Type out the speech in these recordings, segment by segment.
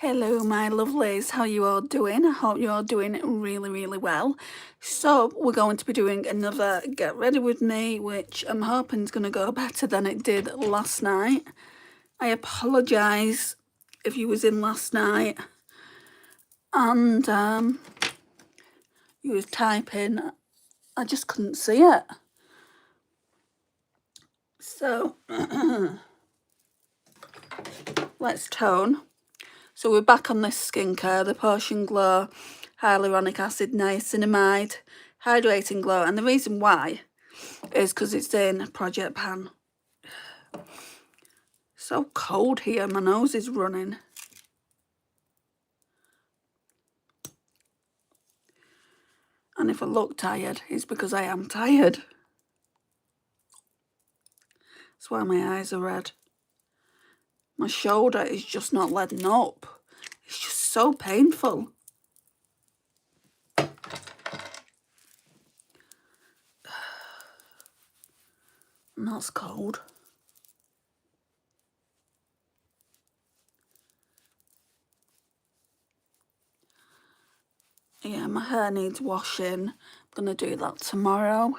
Hello my lovelies, how you all doing? I hope you're all doing really well. So we're going to be doing another Get Ready With Me, which I'm hoping is going to go better than it did last night. I apologise if you was in last night and you was typing, I just couldn't see it. So let's tone. So we're back on this skincare, the Potion Glow Hyaluronic Acid Niacinamide Hydrating Glow. And the reason why is because it's in Project Pan. So cold here, my nose is running. And if I look tired, it's because I am tired. That's why my eyes are red. My shoulder is just not letting up. It's just so painful. And that's cold. Yeah, my hair needs washing. I'm going to do that tomorrow.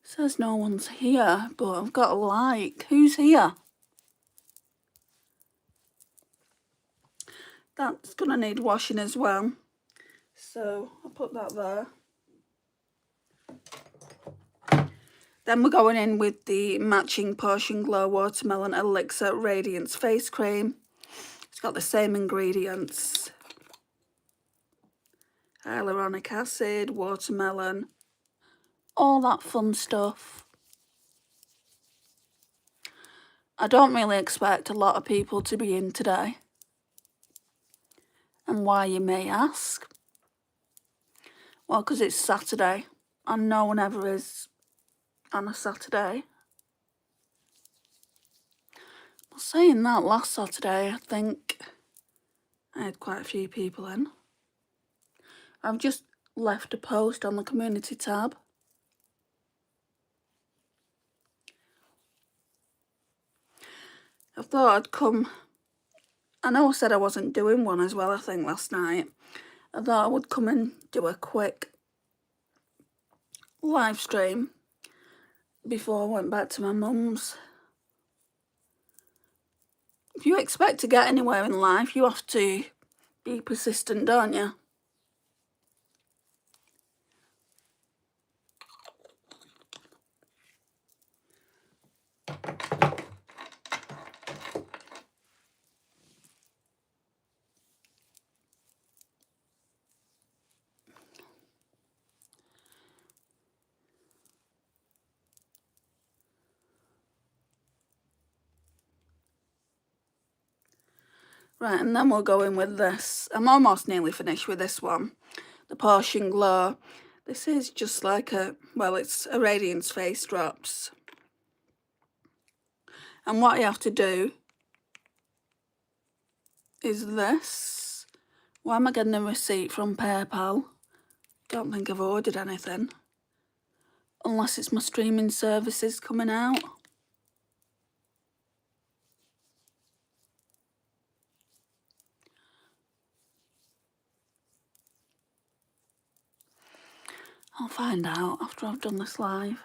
Says no one's here, but I've got a like. Who's here? That's going to need washing as well. So I'll put that there. Then we're going in with the matching Potion Glow Watermelon Elixir Radiance Face Cream. It's got the same ingredients. Hyaluronic acid, watermelon, all that fun stuff. I don't really expect a lot of people to be in today. And why, you may ask? Well, because it's Saturday and no one ever is on a Saturday. Well, saying that, last Saturday I think I had quite a few people in. I've just left a post on the community tab. I thought I'd come. I know I said I wasn't doing one as well, I think, last night. I thought I would come and do a quick live stream before I went back to my mum's. If you expect to get anywhere in life, you have to be persistent, don't you? Right, and then we'll go in with this. I'm almost nearly finished with this one. The Potion Glow. This is just like it's a Radiance Face Drops. And what you have to do is this. Why am I getting a receipt from PayPal? Don't think I've ordered anything. Unless it's my streaming services coming out. I'll find out after I've done this live.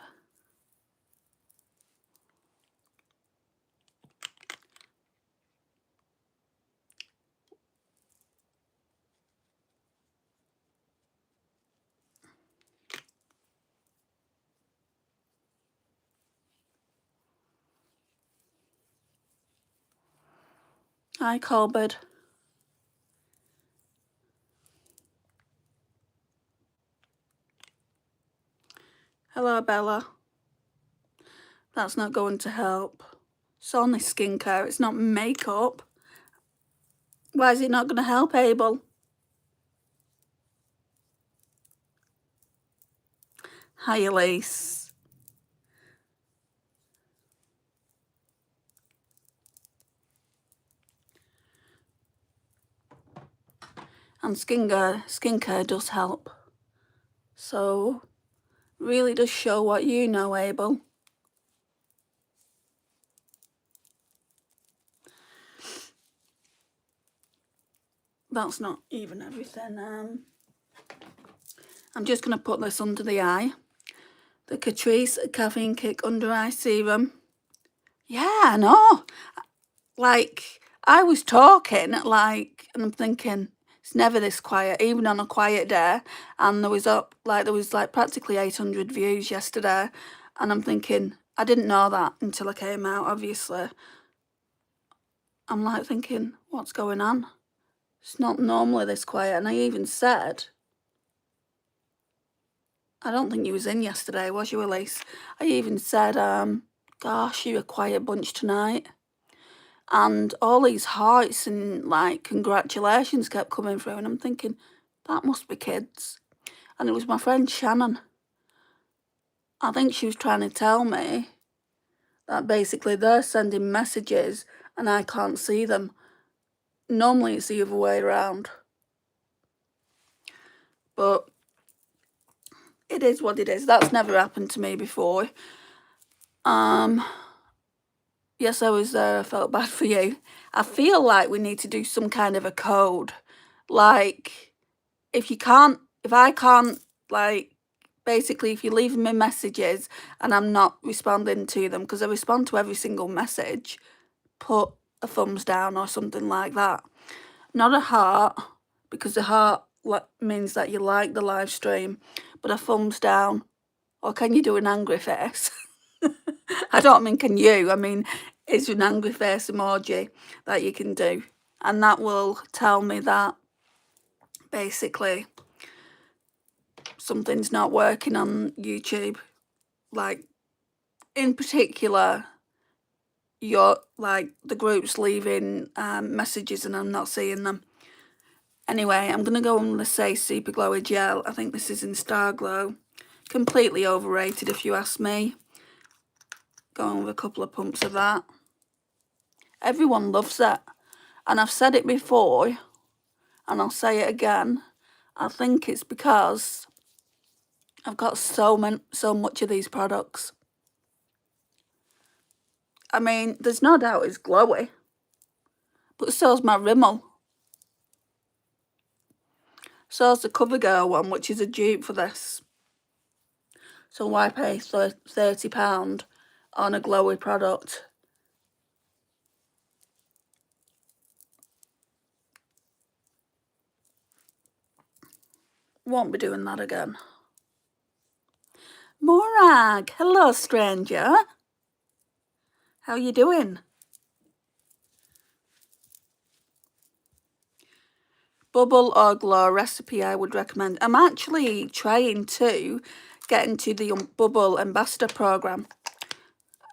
Hi, Colbert. Hello, Bella. That's not going to help. It's only skincare, it's not makeup. Why is it not going to help, Abel? Hi, Elise. And skincare does help. So, really does show what you know, Abel. That's not even everything. I'm just going to put this under the eye. The Catrice Caffeine Kick Under Eye Serum. Yeah, I know. Like, I was talking, like, and I'm thinking, it's never this quiet, even on a quiet day. And there was practically 800 views yesterday. And I'm thinking, I didn't know that until I came out, obviously. I'm like thinking, what's going on? It's not normally this quiet. And I even said, I don't think you was in yesterday, was you, Elise? I even said, gosh, you're a quiet bunch tonight. And all these hearts and like congratulations kept coming through, and I'm thinking, that must be kids. And it was my friend Shannon. I think she was trying to tell me that basically they're sending messages and I can't see them. Normally it's the other way around. But it is what it is. That's never happened to me before. Yes, I was there. I felt bad for you. I feel like we need to do some kind of a code. Like, if I can't, like, basically, if you're leaving me messages and I'm not responding to them, because I respond to every single message, put a thumbs down or something like that. Not a heart, because the heart means that you like the live stream, but a thumbs down. Or can you do an angry face? I don't mean can you, I mean is an angry face emoji that you can do. And that will tell me that basically something's not working on YouTube. Like, in particular, you're like the group's leaving messages and I'm not seeing them. Anyway, I'm going to go on the Say Super Glowy Gel. I think this is in Star Glow. Completely overrated if you ask me. Going with a couple of pumps of that. Everyone loves it. And I've said it before, and I'll say it again. I think it's because I've got so much of these products. I mean, there's no doubt it's glowy, but so's my Rimmel. So's the CoverGirl one, which is a dupe for this. So why pay £30 on a glowy product? Won't be doing that again. Morag, hello stranger. How you doing? Bubble or Glow recipe I would recommend. I'm actually trying to get into the Bubble Ambassador program.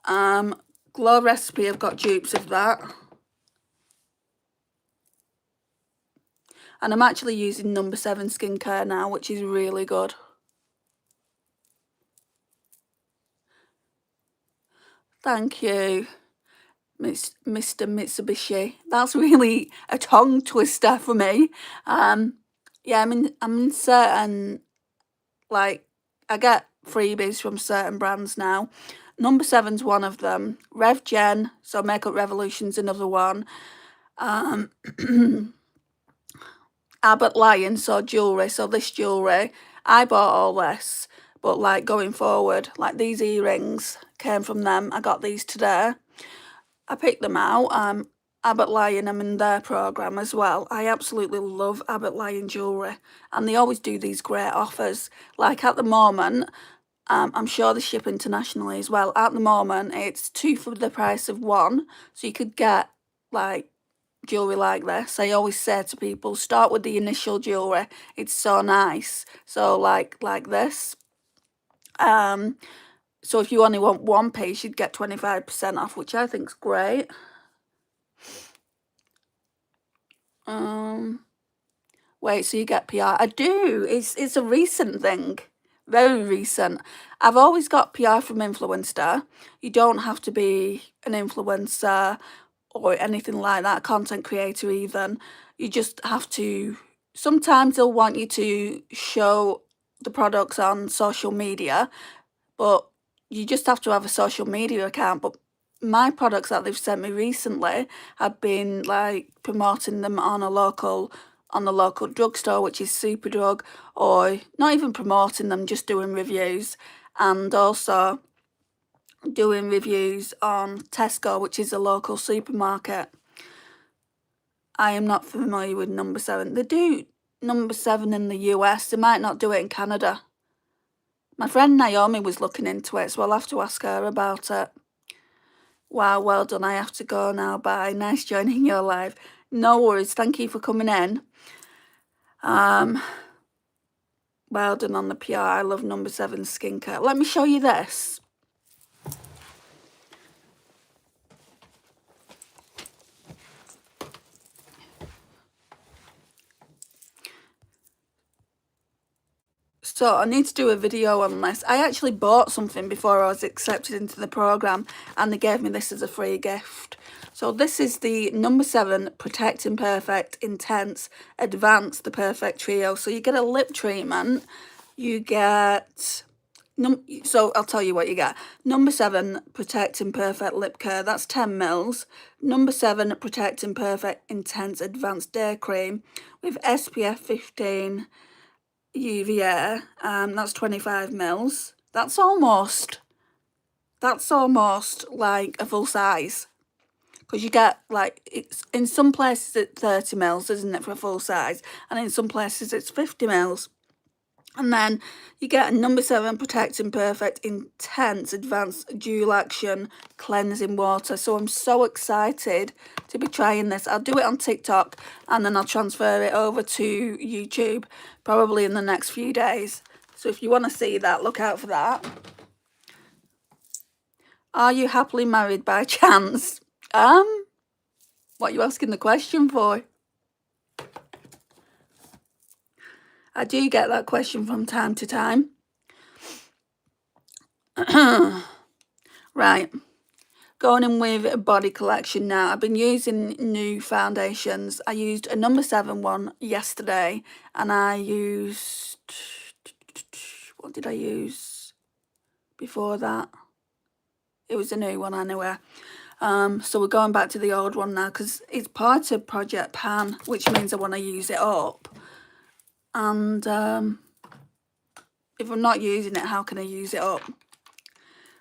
Glow recipe, I've got dupes of that. And I'm actually using No. 7 skincare now, which is really good. Thank you, Mr. Mitsubishi. That's really a tongue twister for me. Yeah, I'm in certain, like, I get freebies from certain brands now. No. 7's one of them. Rev Gen, so Makeup Revolution's another one. Abbott Lion, so jewellery, so this jewellery, I bought all this, but like going forward, like these earrings came from them. I got these today. I picked them out. Abbott Lion, I'm in their programme as well. I absolutely love Abbott Lion jewellery, and they always do these great offers. Like at the moment, I'm sure they ship internationally as well. At the moment, it's 2 for the price of 1, so you could get like jewellery like this. I always say to people, start with the initial jewellery. It's so nice. So like this. So if you only want one piece, you'd get 25% off, which I think's great. Wait, so you get PR? I do. It's a recent thing. Very recent. I've always got PR from Influencer. You don't have to be an influencer or anything like that, content creator even. You just have to sometimes they'll want you to show the products on social media, but you just have to have a social media account. But my products that they've sent me recently have been like promoting them on the local drugstore, which is Superdrug, or not even promoting them, just doing reviews, and also doing reviews on Tesco, which is a local supermarket. I am not familiar with number 7. They do number 7 in the US. They might not do it in Canada. My friend Naomi was looking into it, so I'll have to ask her about it. Wow, well done. I have to go now. Bye. Nice joining your live. No worries. Thank you for coming in. Well done on the PR. I love number 7 skincare. Let me show you this. So I need to do a video on this. I actually bought something before I was accepted into the programme, and they gave me this as a free gift. So this is the number 7 Protect Imperfect Intense Advanced The Perfect Trio. So you get a lip treatment, you get... So I'll tell you what you get. Number 7 Protect Imperfect Lip Care, that's 10 mils. Number 7 Protect Imperfect Intense Advanced Day Cream with SPF 15 UVA, that's 25 mils. That's almost like a full size, because you get like, it's in some places it's 30 mils, isn't it, for a full size, and in some places it's 50 mils. And then you get a number 7 Protect Imperfect Intense Advanced Dual Action Cleansing Water. So I'm so excited to be trying this. I'll do it on TikTok and then I'll transfer it over to YouTube probably in the next few days. So if you want to see that, look out for that. Are you happily married by chance? What are you asking the question for? I do get that question from time to time. Right, going in with body collection now. I've been using new foundations. I used a number 7 one yesterday, and I used... What did I use before that? It was a new one anyway. So we're going back to the old one now, because it's part of Project Pan, which means I want to use it up. And if I'm not using it, how can I use it up?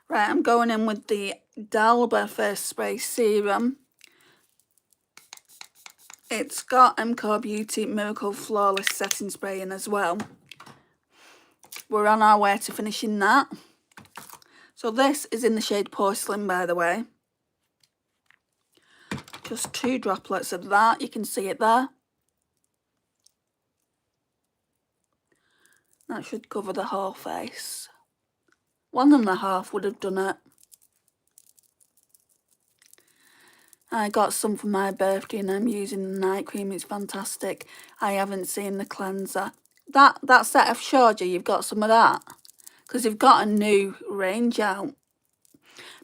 Right, I'm going in with the Dalba Face Spray Serum. It's got MCO Beauty Miracle Flawless Setting Spray in as well. We're on our way to finishing that. So this is in the shade Porcelain, by the way. Just 2 droplets of that. You can see it there. That should cover the whole face. 1.5 would have done it. I got some for my birthday and I'm using the night cream. It's fantastic. I haven't seen the cleanser. That set I've showed you, you've got some of that. Because they've got a new range out.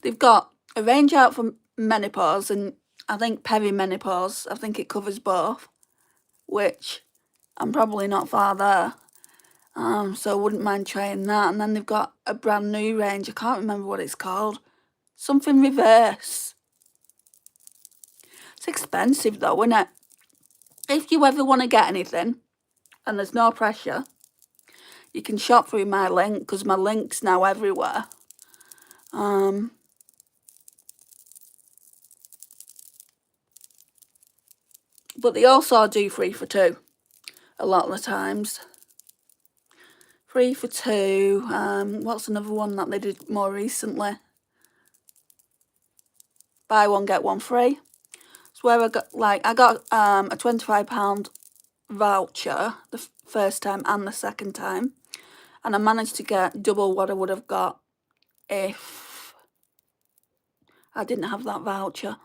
They've got a range out for menopause and I think perimenopause. I think it covers both. Which I'm probably not far there. So I wouldn't mind trying that. And then they've got a brand new range. I can't remember what it's called. Something reverse. It's expensive though, isn't it? If you ever want to get anything, and there's no pressure, you can shop through my link, because my link's now everywhere. But they also do 3 for 2 a lot of the times. 3 for 2. What's another one that they did more recently? Buy one, get one free. It's where I got, like, I got a £25 voucher the first time and the second time. And I managed to get double what I would have got if I didn't have that voucher.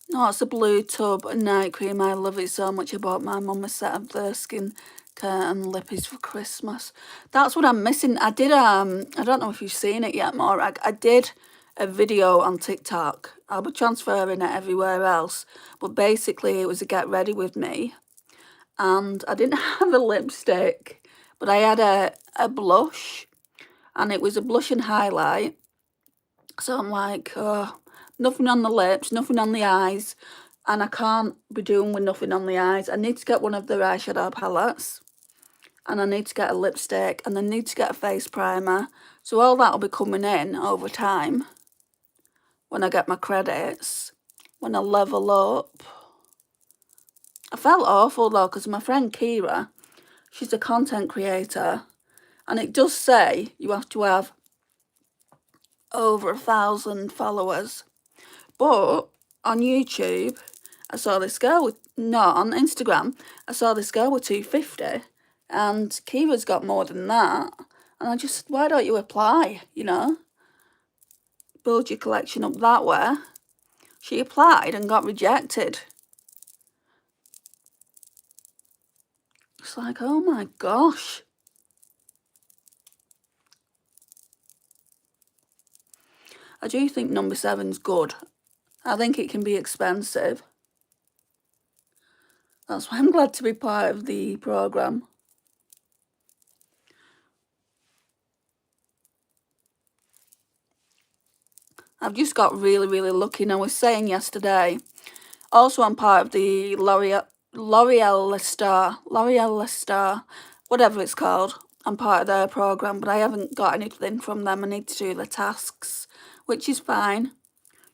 No, it's a blue tub night cream. I love it so much. I bought my mum a set of their skin care and lippies for Christmas. That's what I'm missing. I did, I don't know if you've seen it yet, Morag. I did a video on TikTok. I'll be transferring it everywhere else. But basically it was a get ready with me. And I didn't have a lipstick, but I had a blush. And it was a blush and highlight. So I'm like, oh, nothing on the lips, nothing on the eyes. And I can't be doing with nothing on the eyes. I need to get one of the eyeshadow palettes. And I need to get a lipstick. And I need to get a face primer. So all that will be coming in over time. When I get my credits. When I level up. I felt awful though, because my friend Kira, she's a content creator. And it does say you have to have over 1,000 followers. But on YouTube, I saw this girl with, no, on Instagram, I saw this girl with 250. And Kira's got more than that. And I just, why don't you apply, you know? Build your collection up that way. She applied and got rejected. It's like, oh my gosh. I do think number 7's good. I think it can be expensive. That's why I'm glad to be part of the programme. I've just got really, really lucky. And I was saying yesterday, also I'm part of the L'Oreal Star, whatever it's called. I'm part of their programme, but I haven't got anything from them. I need to do the tasks, which is fine.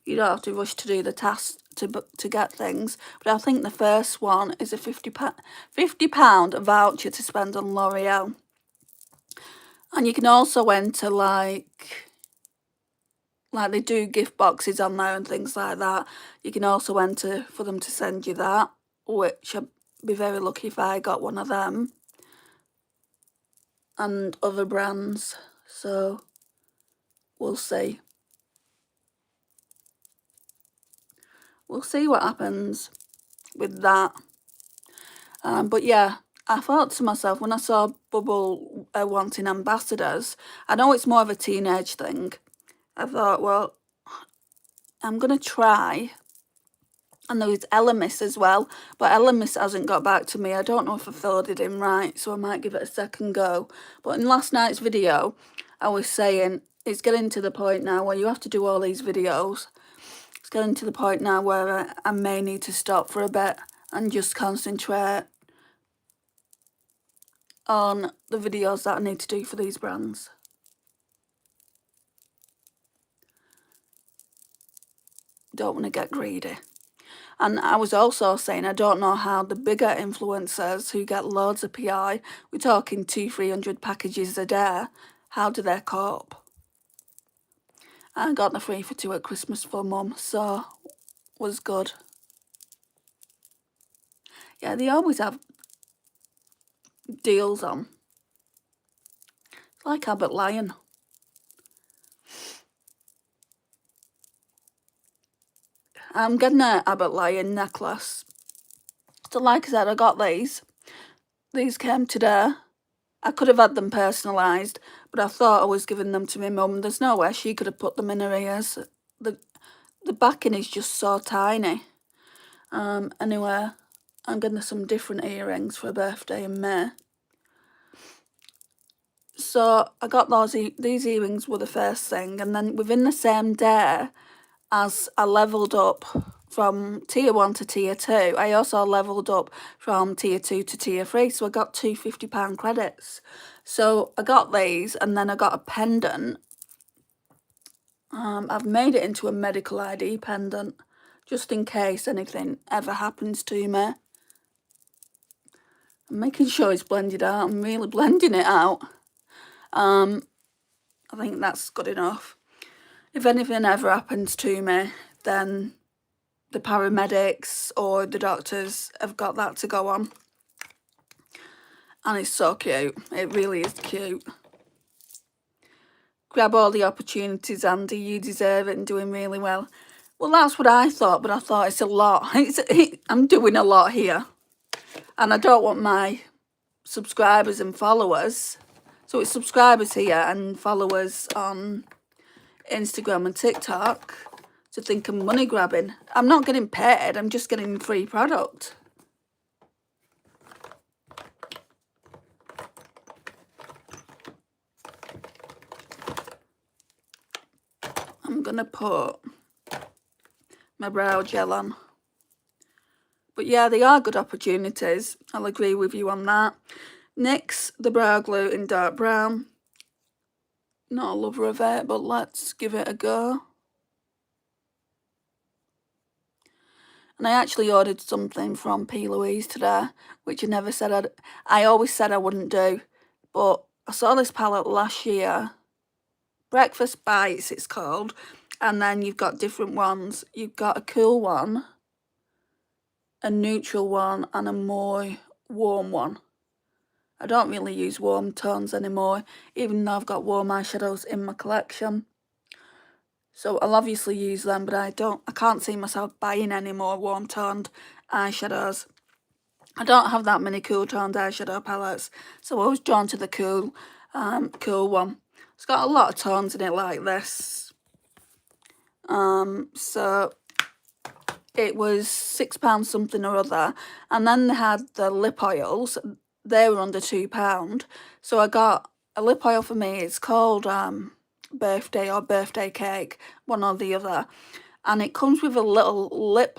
You don't have to rush to do the tasks to get things. But I think the first one is a £50 voucher to spend on L'Oreal. And you can also enter like they do gift boxes on there and things like that. You can also enter for them to send you that, which I'd be very lucky if I got one of them. And other brands, so we'll see. We'll see what happens with that. But yeah, I thought to myself, when I saw Bubble wanting ambassadors, I know it's more of a teenage thing. I thought, well, I'm going to try. And there was Elemis as well, but Elemis hasn't got back to me. I don't know if I filled it in right, so I might give it a second go. But in last night's video, I was saying it's getting to the point now where you have to do all these videos. It's getting to the point now where I may need to stop for a bit and just concentrate on the videos that I need to do for these brands. Don't want to get greedy. And I was also saying, I don't know how the bigger influencers who get loads of PI, we're talking 200-300 packages a day, how do they cope? I got the 3 for 2 at Christmas for Mum, so was good. Yeah, they always have deals on. It's like Abbott Lion. I'm getting an Abbott Lion necklace. So like I said, I got these. These came today. I could have had them personalised, but I thought I was giving them to my mum. There's no way she could have put them in her ears. The backing is just so tiny. Anyway, I'm getting some different earrings for a birthday in May. So I got these earrings were the first thing, and then within the same day as I levelled up from tier 1 to tier 2, I also levelled up from tier 2 to tier 3, so I got 2 £50 credits. So I got these, and then I got a pendant. I've made it into a medical ID pendant, just in case anything ever happens to me. I'm making sure it's blended out. I'm really blending it out. I think that's good enough. If anything ever happens to me, then the paramedics or the doctors have got that to go on. And it's so cute. It really is cute. Grab all the opportunities, Andy. You deserve it and doing really well. Well, that's what I thought, but I thought it's a lot. I'm doing a lot here. And I don't want my subscribers and followers. So it's subscribers here and followers on Instagram and TikTok to think I'm money grabbing. I'm not getting paid, I'm just getting free product. I'm gonna put my brow gel on. But yeah, they are good opportunities. I'll agree with you on that. NYX the brow glue in dark brown. Not a lover of it, but let's give it a go. And I actually ordered something from P. Louise today, which I always said I wouldn't do. But I saw this palette last year. Breakfast Bites it's called. And then you've got different ones. You've got a cool one, a neutral one, and a more warm one. I don't really use warm tones anymore, even though I've got warm eyeshadows in my collection. So I'll obviously use them, but I can't see myself buying any more warm toned eyeshadows. I don't have that many cool toned eyeshadow palettes, so I was drawn to the cool one. It's got a lot of tones in it like this. So it was £6 something or other, and then they had the lip oils. They were under £2, so I got a lip oil for me. It's called Birthday or Birthday Cake, one or the other, and it comes with a little lip,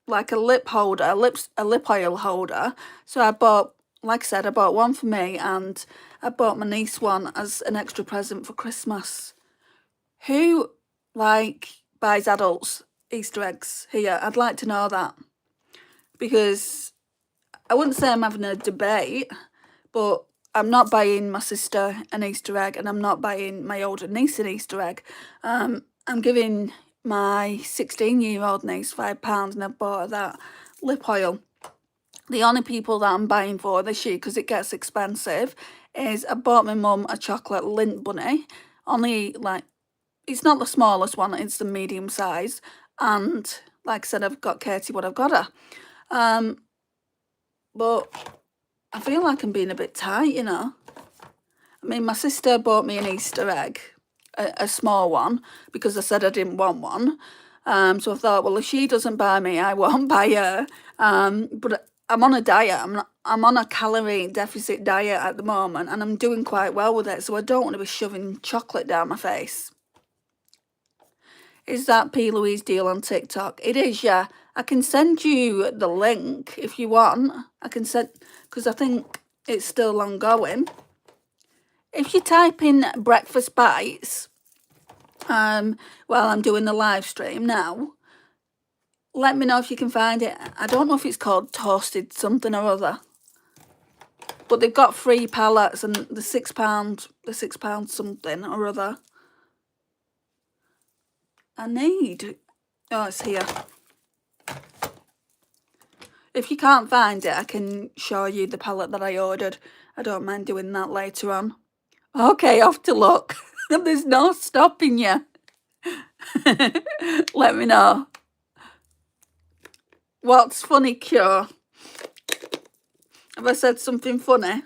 like a lip holder, a lip oil holder. So I bought, like I said, I bought one for me, and I bought my niece one as an extra present for Christmas. Who buys adults Easter eggs here? I'd like to know that, because I wouldn't say I'm having a debate, but I'm not buying my sister an Easter egg, and I'm not buying my older niece an Easter egg. I'm giving my 16-year-old niece £5, and I bought her that lip oil. The only people that I'm buying for this year, because it gets expensive, is I bought my mum a chocolate lint bunny. Only, it's not the smallest one, it's the medium size. And like I said, I've got Katie what I've got her. But I feel like I'm being a bit tight, you know. I mean, my sister bought me an Easter egg, a small one, because I said I didn't want one. So I thought, well, if she doesn't buy me, I won't buy her. But I'm on a diet. I'm on a calorie deficit diet at the moment, and I'm doing quite well with it. So I don't want to be shoving chocolate down my face. Is that P. Louise deal on TikTok? It is, yeah. I can send you the link if you want. I can send, because I think it's still ongoing. If you type in Breakfast Bites, while I'm doing the live stream now, let me know if you can find it. I don't know if it's called Toasted something or other, but they've got free palettes, and the £6 something or other. Oh, it's here. If you can't find it, I can show you the palette that I ordered. I don't mind doing that later on. Okay, off to look. There's no stopping you. Let me know. What's funny, Cure? Have I said something funny?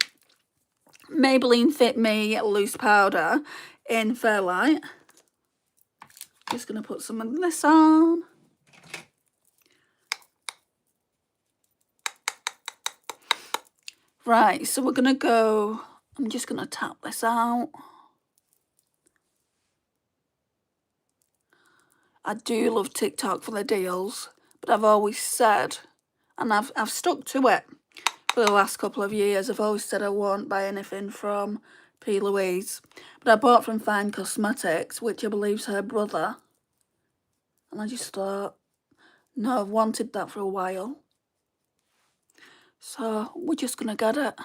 Maybelline Fit Me loose powder in Fairlight. Just going to put some of this on. Right, so we're going to go, I'm just going to tap this out. I do love TikTok for the deals, but I've always said, and I've stuck to it for the last couple of years, I've always said I won't buy anything from P. Louise. But I bought from Fine Cosmetics, which I believe is her brother. And I just thought, no, I've wanted that for a while. So we're just going to get it.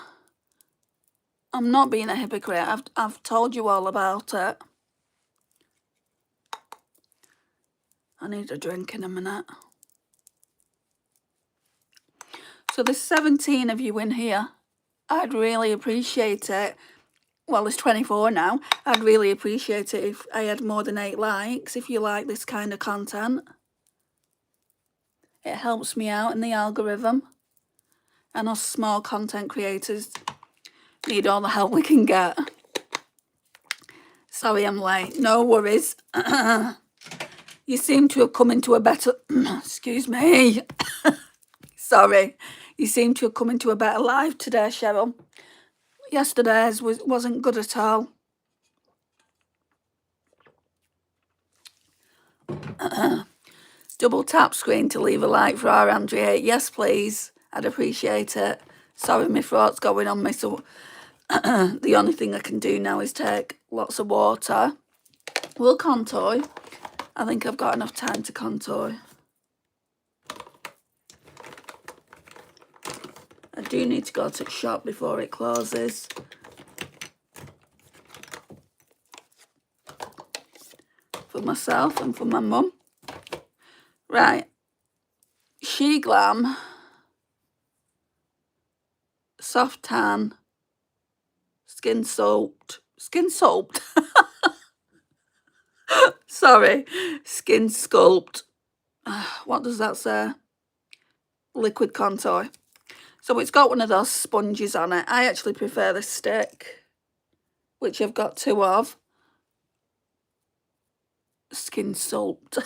I'm not being a hypocrite. I've told you all about it. I need a drink in a minute. So there's 17 of you in here. I'd really appreciate it. Well, there's 24 now. I'd really appreciate it if I had more than 8 likes, if you like this kind of content. It helps me out in the algorithm. And us small content creators need all the help we can get. Sorry I'm late. No worries. You seem to have come into a better... Excuse me. Sorry. You seem to have come into a better life today, Cheryl. Yesterday's wasn't good at all. Double tap screen to leave a like for our Andrea. Yes, please. I'd appreciate it. Sorry, my throat's going on me, so the only thing I can do now is take lots of water. We'll contour. I think I've got enough time to contour. I do need to go to the shop before it closes. For myself and for my mum. Right. She Glam. Soft tan. Skin soaked. Skin soaked? Sorry. Skin sculpt. What does that say? Liquid contour. So it's got one of those sponges on it. I actually prefer the stick, which I've got two of. Skin soaked.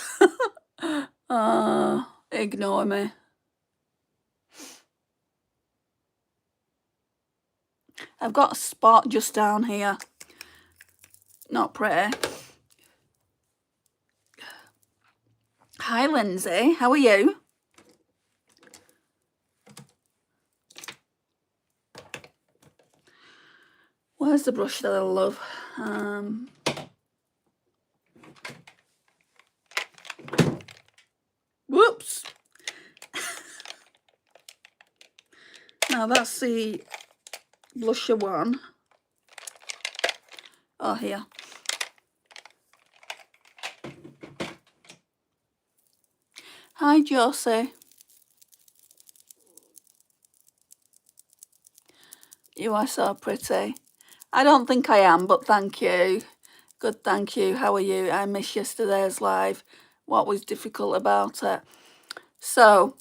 Ignore me. I've got a spot just down here. Not pretty. Hi, Lindsay. How are you? Where's the brush that I love? Whoops. Now that's the blusher one. Oh, here. Hi, Josie. You are so pretty. I don't think I am, but thank you. Good, thank you. How are you? I missed yesterday's live. What was difficult about it? So,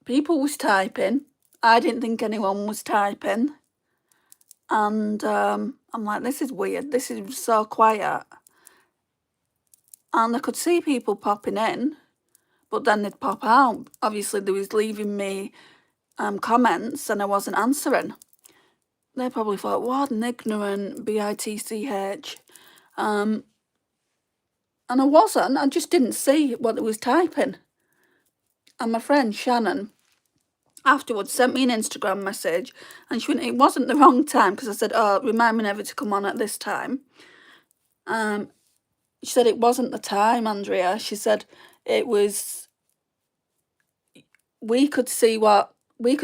people was typing. I didn't think anyone was typing. And I'm like, this is weird. This is so quiet. And I could see people popping in, but then they'd pop out. Obviously, they was leaving me comments and I wasn't answering. They probably thought, what an ignorant bitch. And I wasn't. I just didn't see what they was typing. And my friend Shannon afterwards sent me an Instagram message, and she went, it wasn't the wrong time, because I said, oh, remind me never to come on at this time. She said it wasn't the time, Andrea. She said it was, we could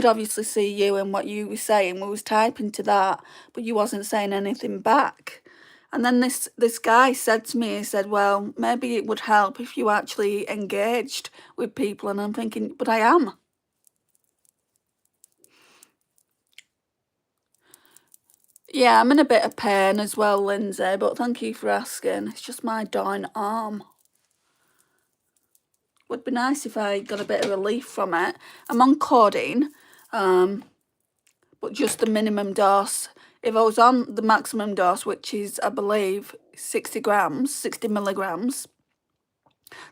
obviously see you and what you were saying. We was typing to that, but you wasn't saying anything back. And then this guy said to me, he said, well, maybe it would help if you actually engaged with people. And I'm thinking, but I am. Yeah, I'm in a bit of pain as well, Lindsay, but thank you for asking. It's just my down arm. Would be nice if I got a bit of relief from it. I'm on codeine, but just the minimum dose. If I was on the maximum dose, which is, I believe, 60 milligrams,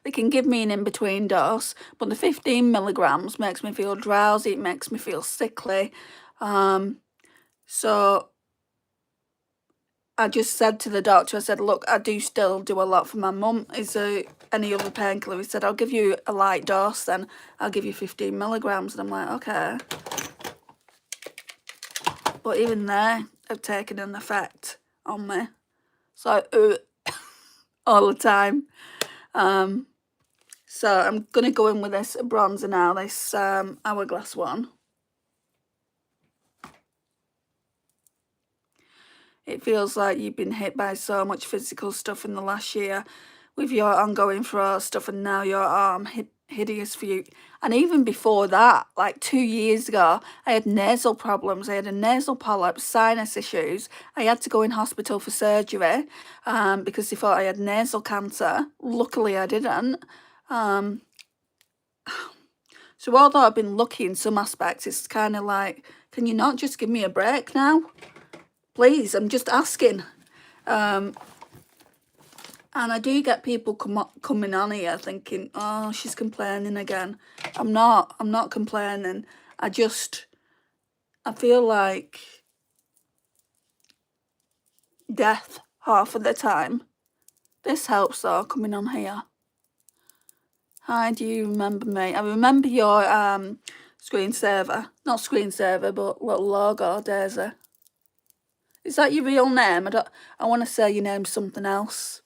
they can give me an in-between dose, but the 15 milligrams makes me feel drowsy, it makes me feel sickly. So I just said to the doctor, I said, look, I do still do a lot for my mum. Is there any other painkiller? He said, I'll give you a light dose then. I'll give you 15 milligrams. And I'm like, okay. But even they have taken an effect on me. So, all the time. So I'm going to go in with this bronzer now, this Hourglass one. It feels like you've been hit by so much physical stuff in the last year with your ongoing throat stuff, and now your arm hideous for you. And even before that, like 2 years ago, I had nasal problems. I had a nasal polyp, sinus issues. I had to go in hospital for surgery because they thought I had nasal cancer. Luckily, I didn't. So although I've been lucky in some aspects, it's kind of like, can you not just give me a break now? Please, I'm just asking. And I do get people coming on here thinking, oh, she's complaining again. I'm not complaining. I feel like death half of the time. This helps though, coming on here. Hi, do you remember me? I remember your screensaver. Not screensaver, but little logo, Daisy. Is that your real name? I want to say your name's something else.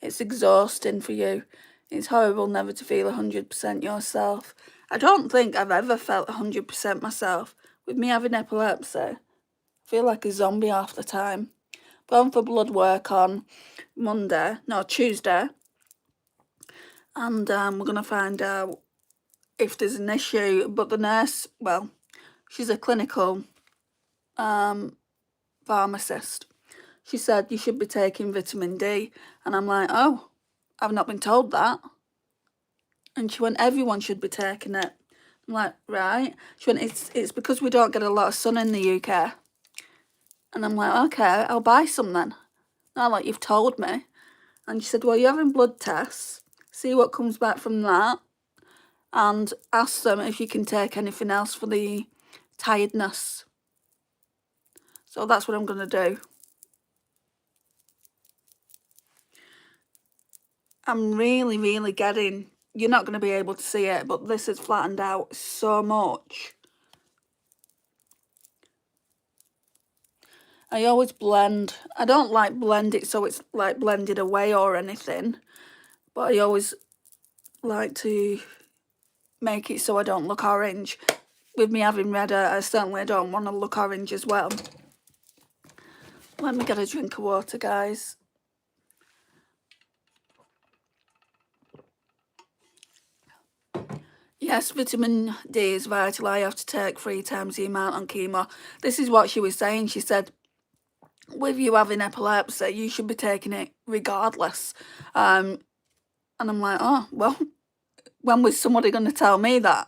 It's exhausting for you. It's horrible never to feel 100% yourself. I don't think I've ever felt 100% myself. With me having epilepsy, I feel like a zombie half the time. Going for blood work on Tuesday. And we're going to find out if there's an issue. But the nurse, well, she's a clinical pharmacist. She said you should be taking vitamin D. And I'm like, oh, I've not been told that. And she went, everyone should be taking it. I'm like, right. She went, it's because we don't get a lot of sun in the UK. And I'm like, okay, I'll buy some then. Not like you've told me. And she said, well, you're having blood tests. See what comes back from that. And ask them if you can take anything else for the tiredness. So that's what I'm going to do. I'm really, really getting... You're not going to be able to see it, but this has flattened out so much. I always blend. I don't like blend it so it's like blended away or anything. But I always like to make it so I don't look orange. With me having red, I certainly don't want to look orange as well. Let me get a drink of water, guys. Yes, vitamin D is vital. I have to take 3 times the amount on chemo. This is what she was saying. She said, with you having epilepsy, you should be taking it regardless. And I'm like, oh, well, when was somebody going to tell me that?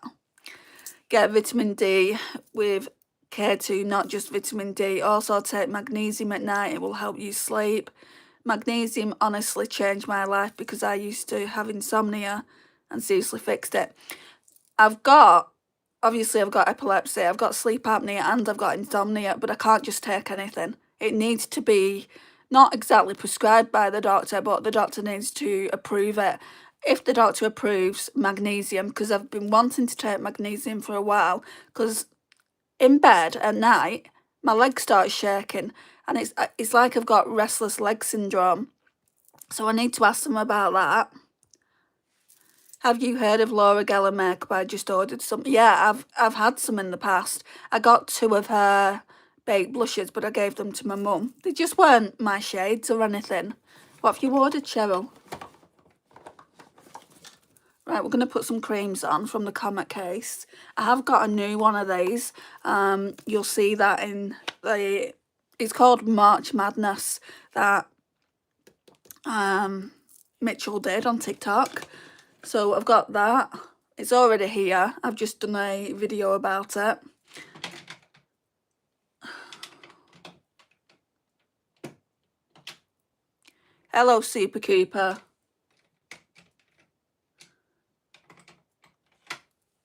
Get vitamin D with K2, not just vitamin D. Also take magnesium at night. It will help you sleep. Magnesium honestly changed my life because I used to have insomnia and seriously fixed it. Obviously I've got epilepsy, I've got sleep apnea and I've got insomnia, but I can't just take anything. It needs to be not exactly prescribed by the doctor, but the doctor needs to approve it. If the doctor approves magnesium, because I've been wanting to take magnesium for a while, because in bed at night, my legs start shaking and it's like I've got restless leg syndrome. So I need to ask them about that. Have you heard of Laura Geller makeup? I just ordered some. Yeah, I've had some in the past. I got 2 of her baked blushes, but I gave them to my mum. They just weren't my shades or anything. What have you ordered, Cheryl? Right, we're going to put some creams on from the Comet case. I have got a new one of these. You'll see that in the... It's called March Madness that Mitchell did on TikTok. So I've got that. It's already here. I've just done a video about it. Hello, Super Cooper.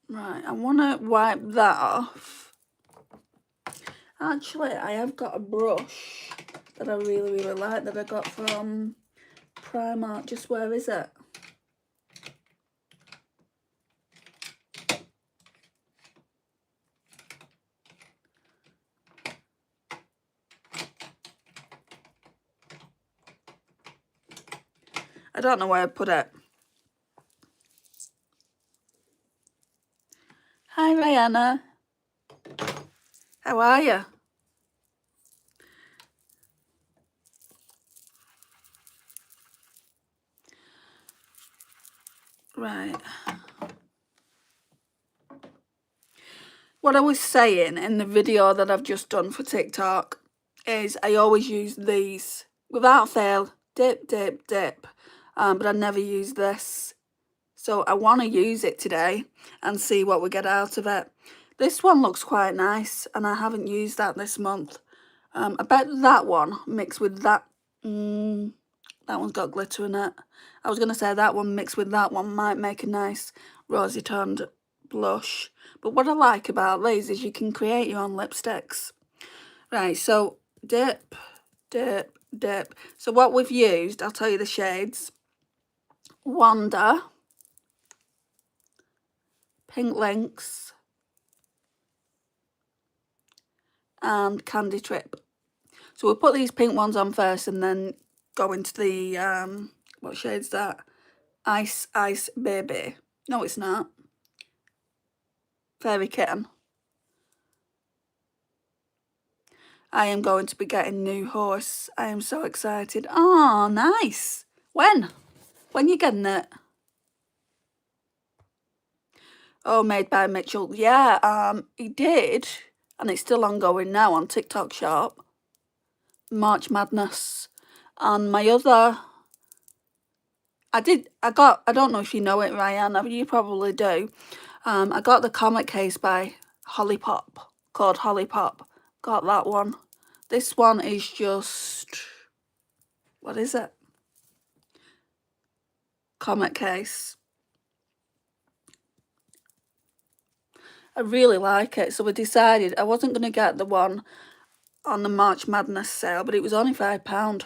Right, I want to wipe that off. Actually, I have got a brush that I really, really like that I got from Primark. Just where is it? I don't know where I put it. Hi, Rihanna. How are you? Right. What I was saying in the video that I've just done for TikTok is I always use these. Without fail, dip, dip, dip. But I never use this. So I want to use it today and see what we get out of it. This one looks quite nice and I haven't used that this month. I bet that one mixed with that That one's got glitter in it. I was going to say that one mixed with that one might make a nice rosy toned blush. But what I like about these is you can create your own lipsticks. Right, so dip, dip, dip. So what we've used, I'll tell you the shades. Wonder, Pink Lynx, and Candy Trip. So we'll put these pink ones on first and then go into the, what shade's that? Ice Baby. No, it's not. Fairy Kitten. I am going to be getting new horse. I am so excited. Oh, nice. When? When you getting it? Oh, made by Mitchell. Yeah, he did. And it's still ongoing now on TikTok Shop. March Madness. And my other... I don't know if you know it, Ryan. You probably do. I got the comic case by Holly Pop. Called Holly Pop. Got that one. This one is just... What is it? Comic case. I really like it. So we decided I wasn't going to get the one on the March Madness sale, but it was only £5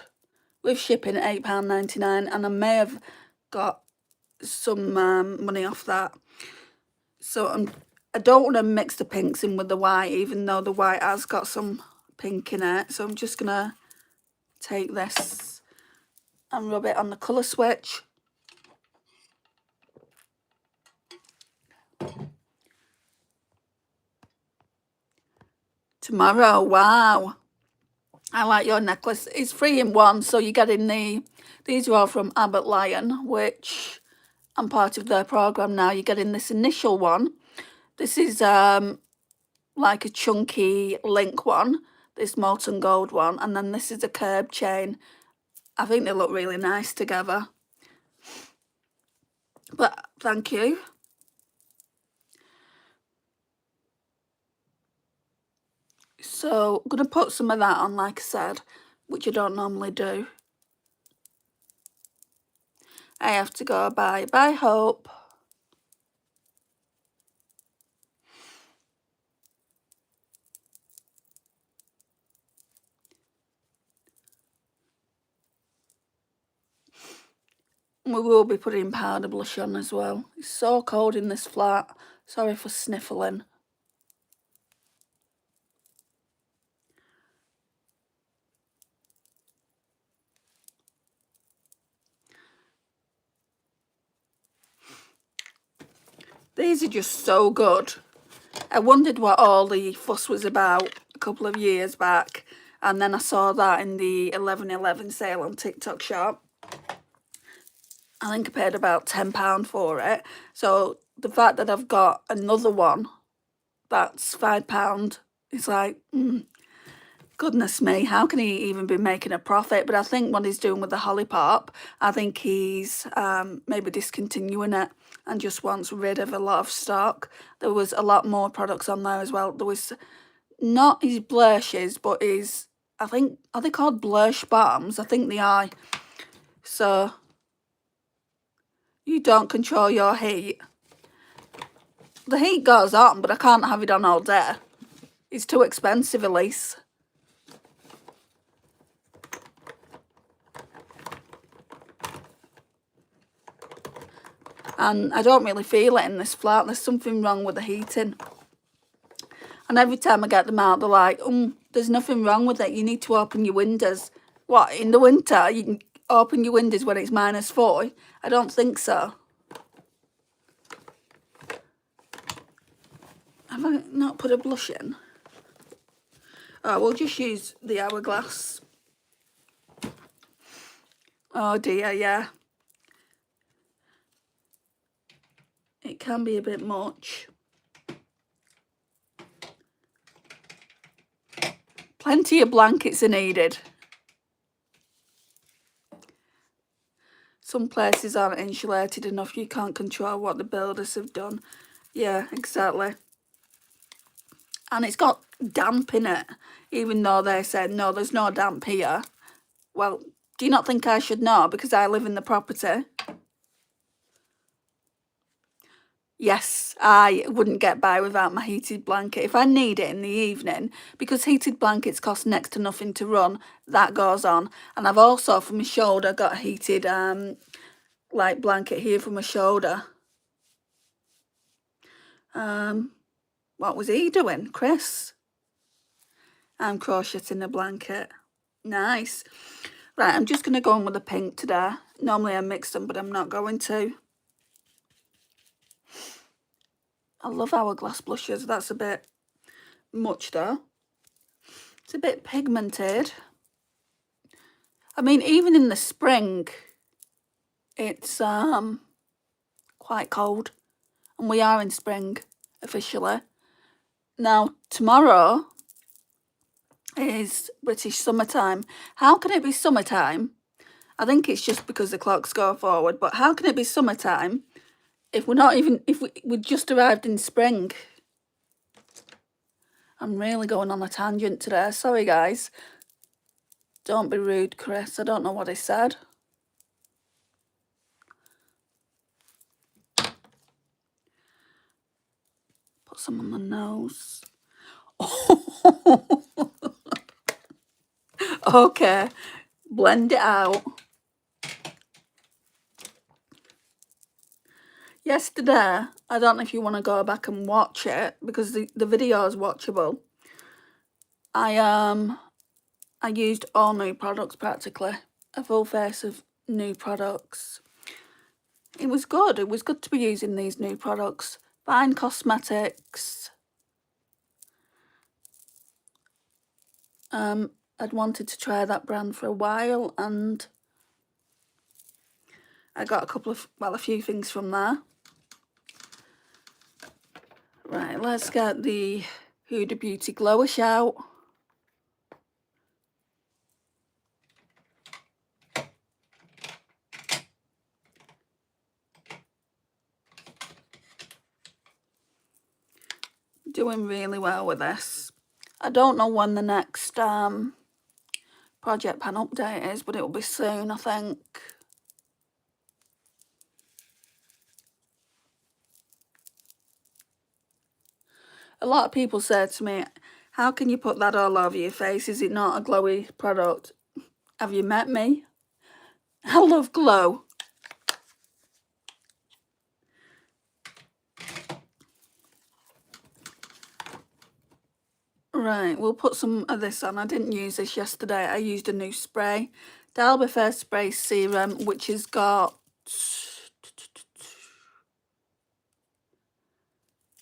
with shipping at £8.99, and I may have got some money off that. So I don't want to mix the pinks in with the white, even though the white has got some pink in it. So I'm just going to take this and rub it on the colour switch. Tomorrow, wow. I like your necklace. It's 3 in 1, so you're getting these are all from Abbott Lion, which I'm part of their program now. You're getting this initial one. This is like a chunky link one, this molten gold one, and then this is a curb chain. I think they look really nice together. But thank you. So I'm going to put some of that on, like I said, which I don't normally do. I have to go by Hope. We will be putting powder blush on as well. It's so cold in this flat. Sorry for sniffling. These are just so good. I wondered what all the fuss was about a couple of years back, and then I saw that in the 11/11 sale on TikTok Shop. I think I paid about £10 for it. So the fact that I've got another one that's £5, it's like, goodness me, how can he even be making a profit? But I think what he's doing with the Holly Pop, I think he's maybe discontinuing it and just wants rid of a lot of stock. There was a lot more products on there as well. There was not his blushes, but his, I think, are they called blush balms? I think they are. So you don't control your heat. The heat goes on, but I can't have it on all day. It's too expensive, Elise. And I don't really feel it in this flat. There's something wrong with the heating. And every time I get them out, they're like, there's nothing wrong with it. You need to open your windows. What, in the winter, you can open your windows when it's -4? I don't think so. Have I not put a blush in? Oh, we'll just use the Hourglass. Oh dear, yeah. It can be a bit much. Plenty of blankets are needed. Some places aren't insulated enough. You can't control what the builders have done. Yeah, exactly. And it's got damp in it, even though they said, no, there's no damp here. Well, Do you not think I should know because I live in the property? Yes, I wouldn't get by without my heated blanket. If I need it in the evening, because heated blankets cost next to nothing to run, that goes on. And I've also, for my shoulder, got a heated like blanket here for my shoulder. What was he doing? Chris? I'm crocheting a blanket. Nice. Right, I'm just going to go on with the pink today. Normally I mix them, but I'm not going to. I love Hourglass blushes. That's a bit much though. It's a bit pigmented. I mean, even in the spring, it's quite cold. And we are in spring, officially. Now, tomorrow is British summertime. How can it be summertime? I think it's just because the clocks go forward, but how can it be summertime if we're not even, if we just arrived in spring? I'm really going on a tangent today. Sorry, guys. Don't be rude, Chris. I don't know what he said. Put some on the nose. Okay. Blend it out. Yesterday, I don't know if you want to go back and watch it because the video is watchable. I used all new products practically. A full face of new products. It was good. It was good to be using these new products. Fine Cosmetics. I'd wanted to try that brand for a while and I got a few things from there. Right, let's get the Huda Beauty Glowish out. Doing really well with this. I don't know when the next project pan update is, but it will be soon, I think. A lot of people say to me, how can you put that all over your face? Is it not a glowy product? Have you met me? I love glow. Right, we'll put some of this on. I didn't use this yesterday. I used a new spray. Dalby Fair Spray Serum, which has got...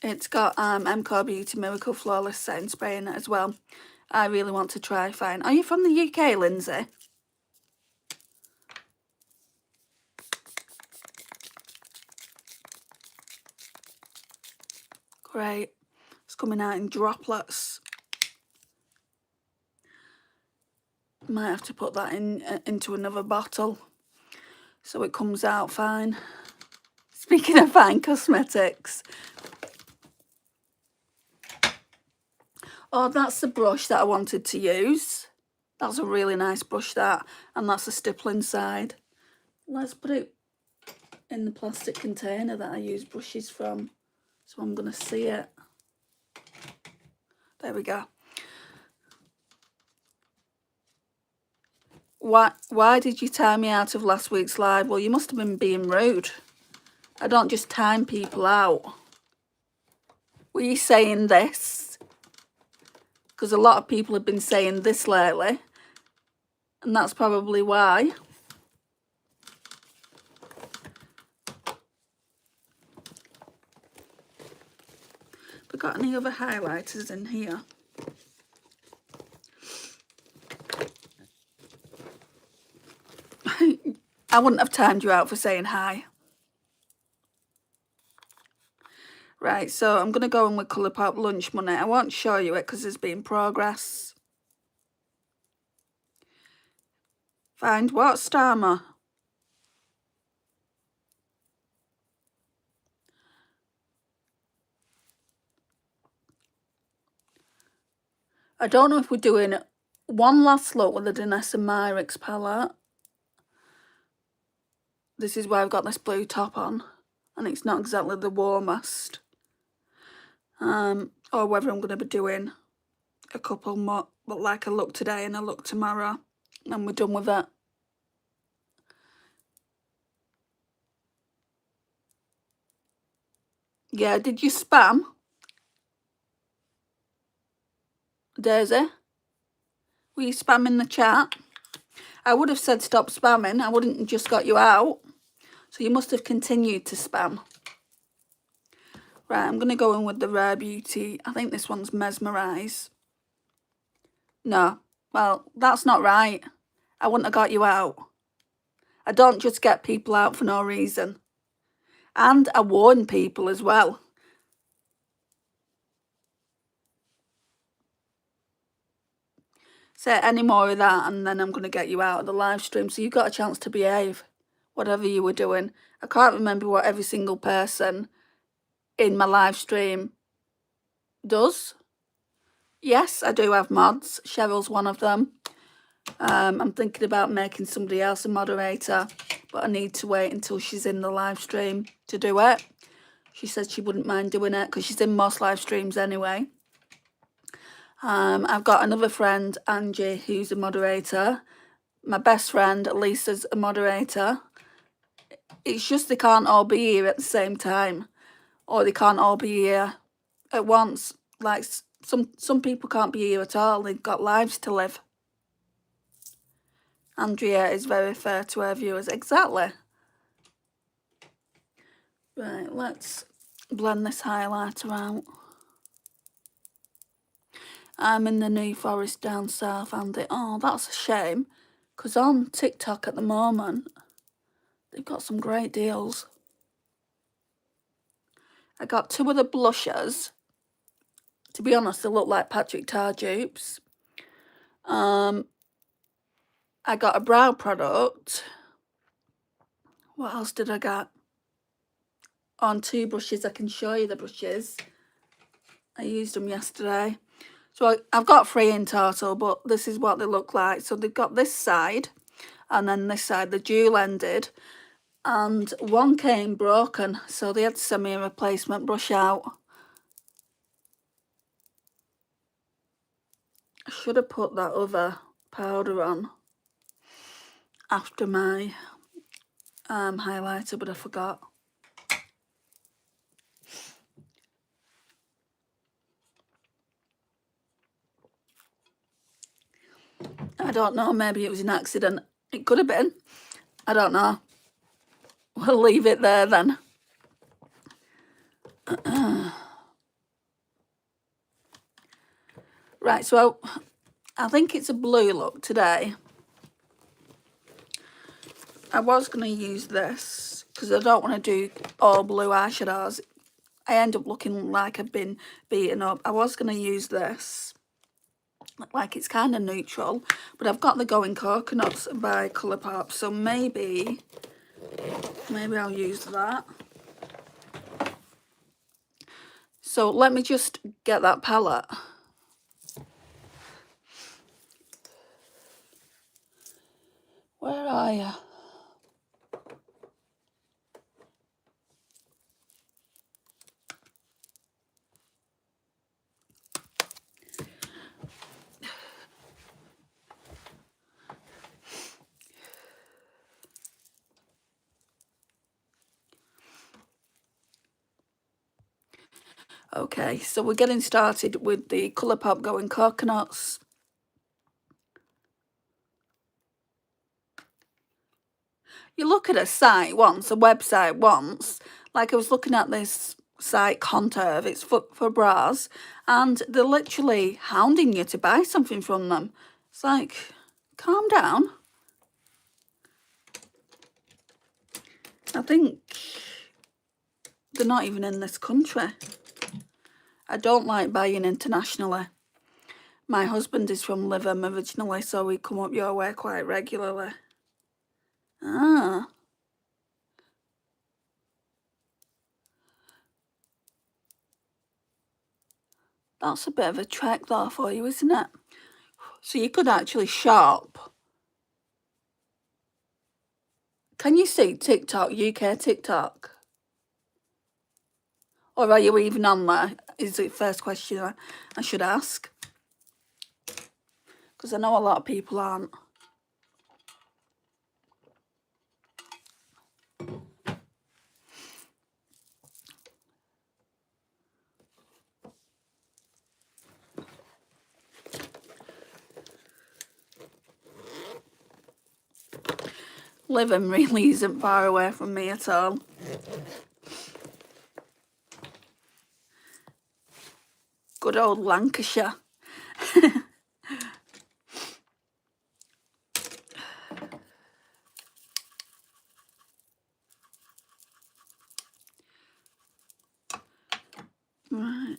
It's got MCO Beauty Miracle Flawless Setting Spray in it as well. I really want to try fine. Are you from the UK, Lindsay? Great. It's coming out in droplets. Might have to put that into another bottle so it comes out fine. Speaking of Fine Cosmetics. Oh, that's the brush that I wanted to use. That's a really nice brush, that. And that's the stippling side. Let's put it in the plastic container that I use brushes from. So I'm going to see it. There we go. Why did you time me out of last week's live? Well, you must have been being rude. I don't just time people out. Were you saying this? Because a lot of people have been saying this lately. And that's probably why. Have we got any other highlighters in here? I wouldn't have timed you out for saying hi. Right, so I'm going to go in with Colourpop Lunch Money. I won't show you it because there's been progress. Find what, Starmer? I don't know if we're doing one last look with the Danessa Myricks palette. this is why I've got this blue top on, and it's not exactly the warmest. Or whether I'm going to be doing a couple more, but like a look today and a look tomorrow, and we're done with it. Yeah, did you spam? Daisy? Were you spamming the chat? I would have said stop spamming. I wouldn't have just got you out. So you must have continued to spam. Right, I'm going to go in with the Rare Beauty. I think this one's Mesmerize. No. Well, that's not right. I wouldn't have got you out. I don't just get people out for no reason. And I warn people as well. Say any more of that and then I'm going to get you out of the live stream. So you got a chance to behave, whatever you were doing. I can't remember what every single person in my live stream does. Yes, I do have mods. Cheryl's one of them. I'm thinking about making somebody else a moderator, but I need to wait until she's in the live stream to do it. She said she wouldn't mind doing it because she's in most live streams anyway. I've got another friend, Angie, who's a moderator. My best friend, Lisa's a moderator. It's just they can't all be here at the same time, or they can't all be here at once. Like some people can't be here at all. They've got lives to live. Andrea is very fair to her viewers. Exactly. Right, let's blend this highlighter out. I'm in the New Forest down south, Andy. Oh, that's a shame. Because on TikTok at the moment, they've got some great deals. I got 2 of the blushers. To be honest, they look like Patrick Tar dupes. I got a brow product. What else did I get? On 2 brushes. I can show you the brushes. I used them yesterday. So I've got 3 in total, but this is what they look like. So they've got this side and then this side, the dual-ended. And one came broken, so they had to send me a replacement brush out. I should have put that other powder on after my highlighter, but I forgot. I don't know, maybe it was an accident. It could have been. I don't know. We'll leave it there then. Right, so I think it's a blue look today. I was going to use this because I don't want to do all blue eyeshadows. I end up looking like I've been beaten up. I was going to use this. Like it's kind of neutral, but I've got the Going Coconuts by Colourpop, so maybe I'll use that. So let me just get that palette. Where are you? Okay, so we're getting started with the Colourpop Going Coconuts. You look at a site once, a website once, like I was looking at this site, Conterve, it's for bras, and they're literally hounding you to buy something from them. It's like, calm down. I think they're not even in this country. I don't like buying internationally. My husband is from Livem originally, so we come up your way quite regularly. Ah. That's a bit of a trek though for you, isn't it? So you could actually shop Can you see TikTok, UK TikTok? Or are you even on there? Is the first question I should ask. Because I know a lot of people aren't. Living really isn't far away from me at all. Good old Lancashire. Right.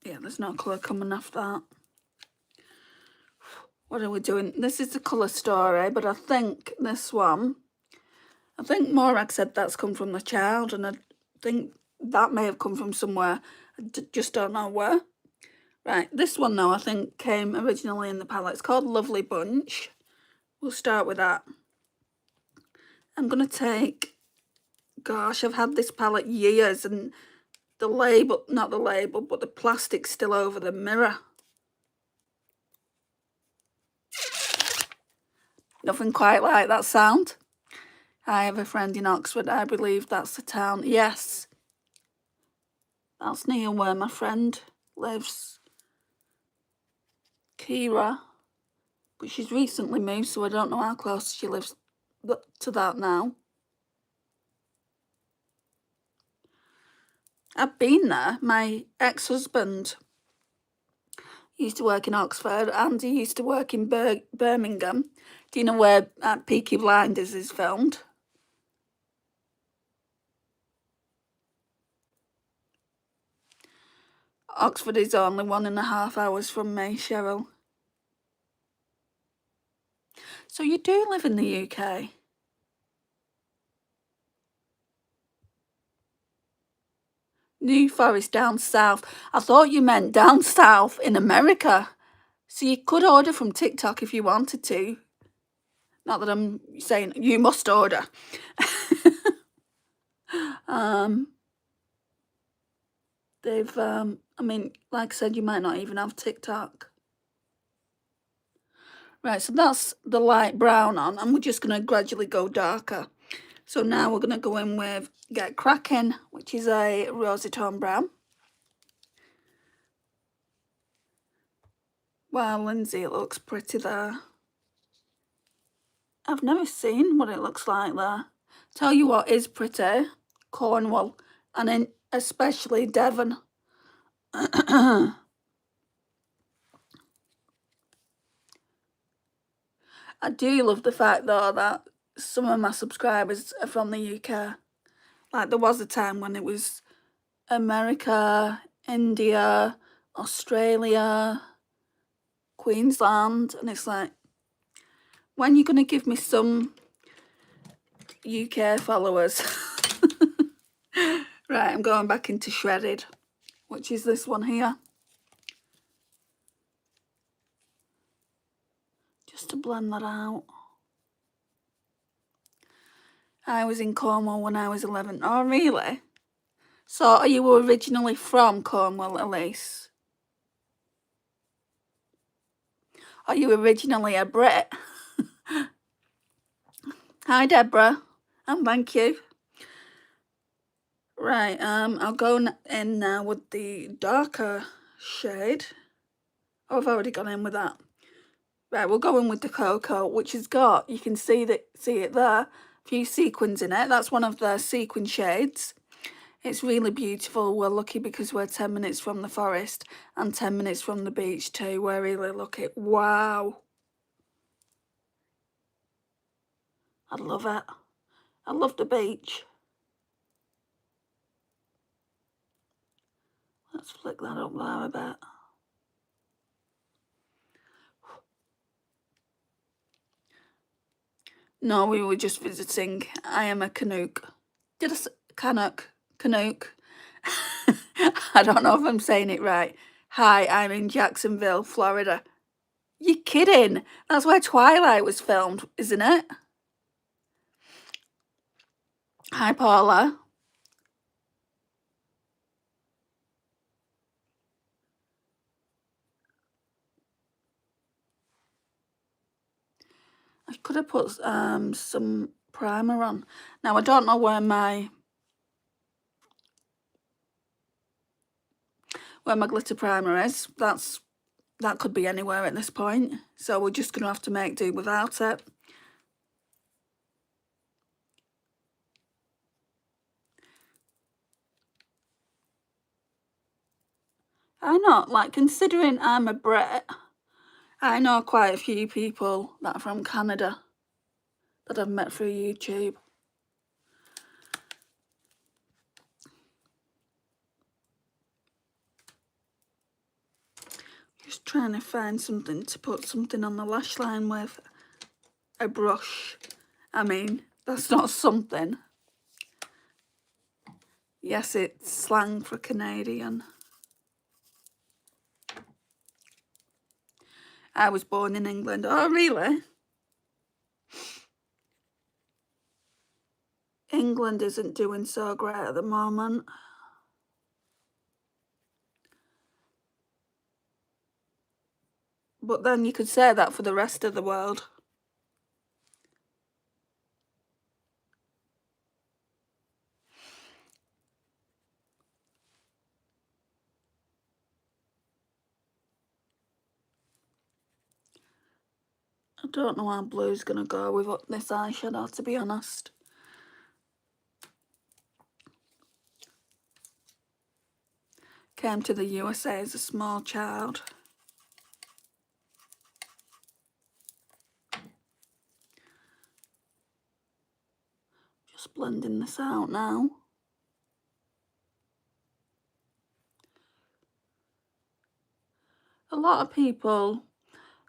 Yeah, there's no colour coming off that. What are we doing? This is the colour story, but I think this one, I think Morag said that's come from the child, and I think that may have come from somewhere. I just don't know where. Right, this one though I think came originally in the palette. It's called Lovely Bunch. We'll start with that. I'm going to take, gosh, I've had this palette years, and the label, not the label, but the plastic's still over the mirror. Nothing quite like that sound. I have a friend in Oxford. I believe that's the town. Yes. That's near where my friend lives. Kira. But she's recently moved, so I don't know how close she lives to that now. I've been there. My ex-husband used to work in Oxford, and he used to work in Birmingham. Do you know where Peaky Blinders is filmed? Oxford is only 1.5 hours from me, Cheryl. So you do live in the UK? New Forest down south. I thought you meant down south in America. So you could order from TikTok if you wanted to. Not that I'm saying you must order. They've, I mean, like I said, you might not even have TikTok. Right, so that's the light brown on, and we're just going to gradually go darker. So now we're going to go in with Get Cracking, which is a rosy tone brown. Wow, Lindsay, it looks pretty there. I've never seen what it looks like there. Tell you what is pretty, Cornwall, and in especially Devon. I do love the fact though that some of my subscribers are from the UK. Like there was a time when it was America, India, Australia, Queensland, and it's like, when are you going to give me some UK followers? Right, I'm going back into Shredded, which is this one here. Just to blend that out. I was in Cornwall when I was 11. Oh, really? So are you originally from Cornwall, Elise? Are you originally a Brit? Hi, Deborah, and thank you. Right, I'll go in now with the darker shade. Oh, I've already gone in with that. Right, we'll go in with the Cocoa, which has got, you can see it there, a few sequins in it. That's one of the sequin shades. It's really beautiful. We're lucky because we're 10 minutes from the forest and 10 minutes from the beach too. We're really lucky. Wow. I love it. I love the beach. Let's flick that up there a bit. No, we were just visiting. I am a Canuck. Did I say Canuck? Canuck. I don't know if I'm saying it right. Hi, I'm in Jacksonville, Florida. You're kidding? That's where Twilight was filmed, isn't it? Hi, Paula. I could have put some primer on. Now, I don't know where my glitter primer is. That could be anywhere at this point. So we're just going to have to make do without it. I know, like, considering I'm a Brit, I know quite a few people that are from Canada that I've met through YouTube. Just trying to find something to put something on the lash line with. A brush. I mean, that's not something. Yes, it's slang for Canadian. I was born in England. Oh, really? England isn't doing so great at the moment. But then you could say that for the rest of the world. I don't know how blue's going to go with this eyeshadow, to be honest. Came to the USA as a small child. Just blending this out now. A lot of people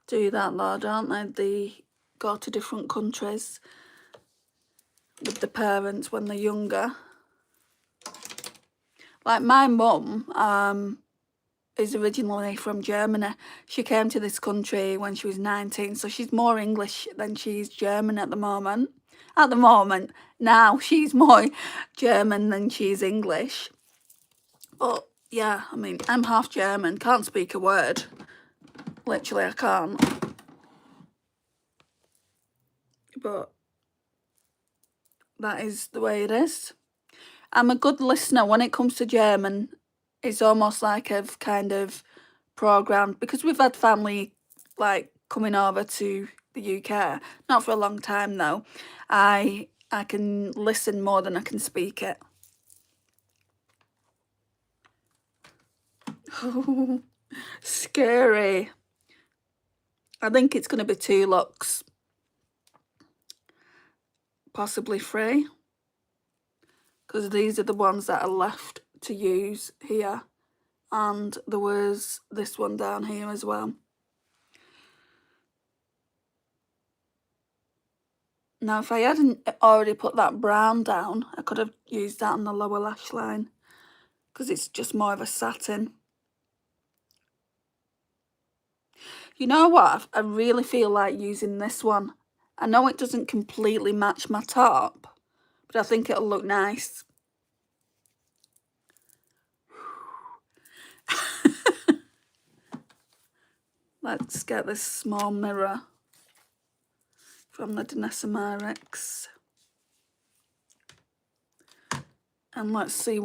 do that though, don't they? They go to different countries with the parents when they're younger. Like my mum is originally from Germany. She came to this country when she was 19, so she's more English than she's German at the moment. At the moment, now she's more German than she's English. But yeah, I mean, I'm half German, can't speak a word. Literally, I can't. But that is the way it is. I'm a good listener when it comes to German. It's almost like I've kind of programmed, because we've had family like coming over to the UK, not for a long time though. I can listen more than I can speak it. Scary. I think it's going to be 2 looks, possibly 3, because these are the ones that are left to use here, and there was this one down here as well. Now, if I hadn't already put that brown down, I could have used that on the lower lash line, because it's just more of a satin. You know what? I really feel like using this one. I know it doesn't completely match my top, but I think it'll look nice. Let's get this small mirror from the Danessa. And let's see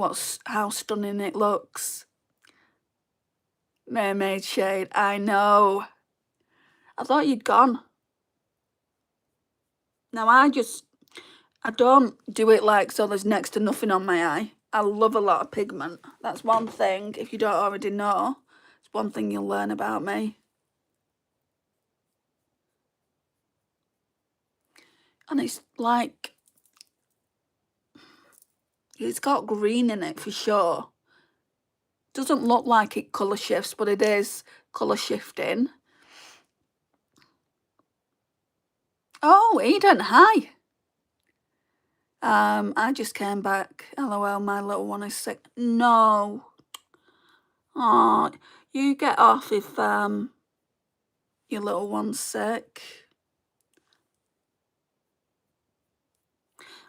how stunning it looks. Mermaid shade, I know. I thought you'd gone. Now I don't do it like so there's next to nothing on my eye. I love a lot of pigment. That's one thing, if you don't already know, it's one thing you'll learn about me. And it's like, it's got green in it for sure. Doesn't look like it colour shifts, but it is colour shifting. Oh, Eden, hi. I just came back. LOL, my little one is sick. No. Oh, you get off if your little one's sick.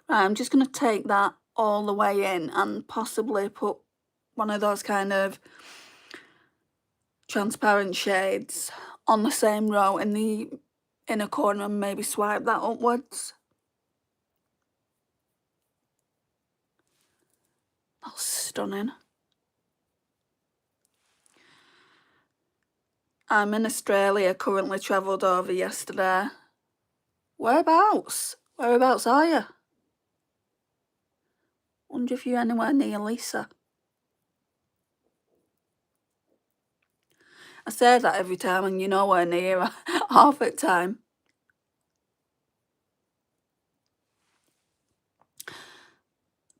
Right, I'm just going to take that all the way in and possibly put one of those kind of transparent shades on the same row in the inner corner and maybe swipe that upwards. That's stunning. I'm in Australia, currently travelled over yesterday. Whereabouts? Whereabouts are you? Wonder if you're anywhere near Lisa. I say that every time and you're nowhere near half the time.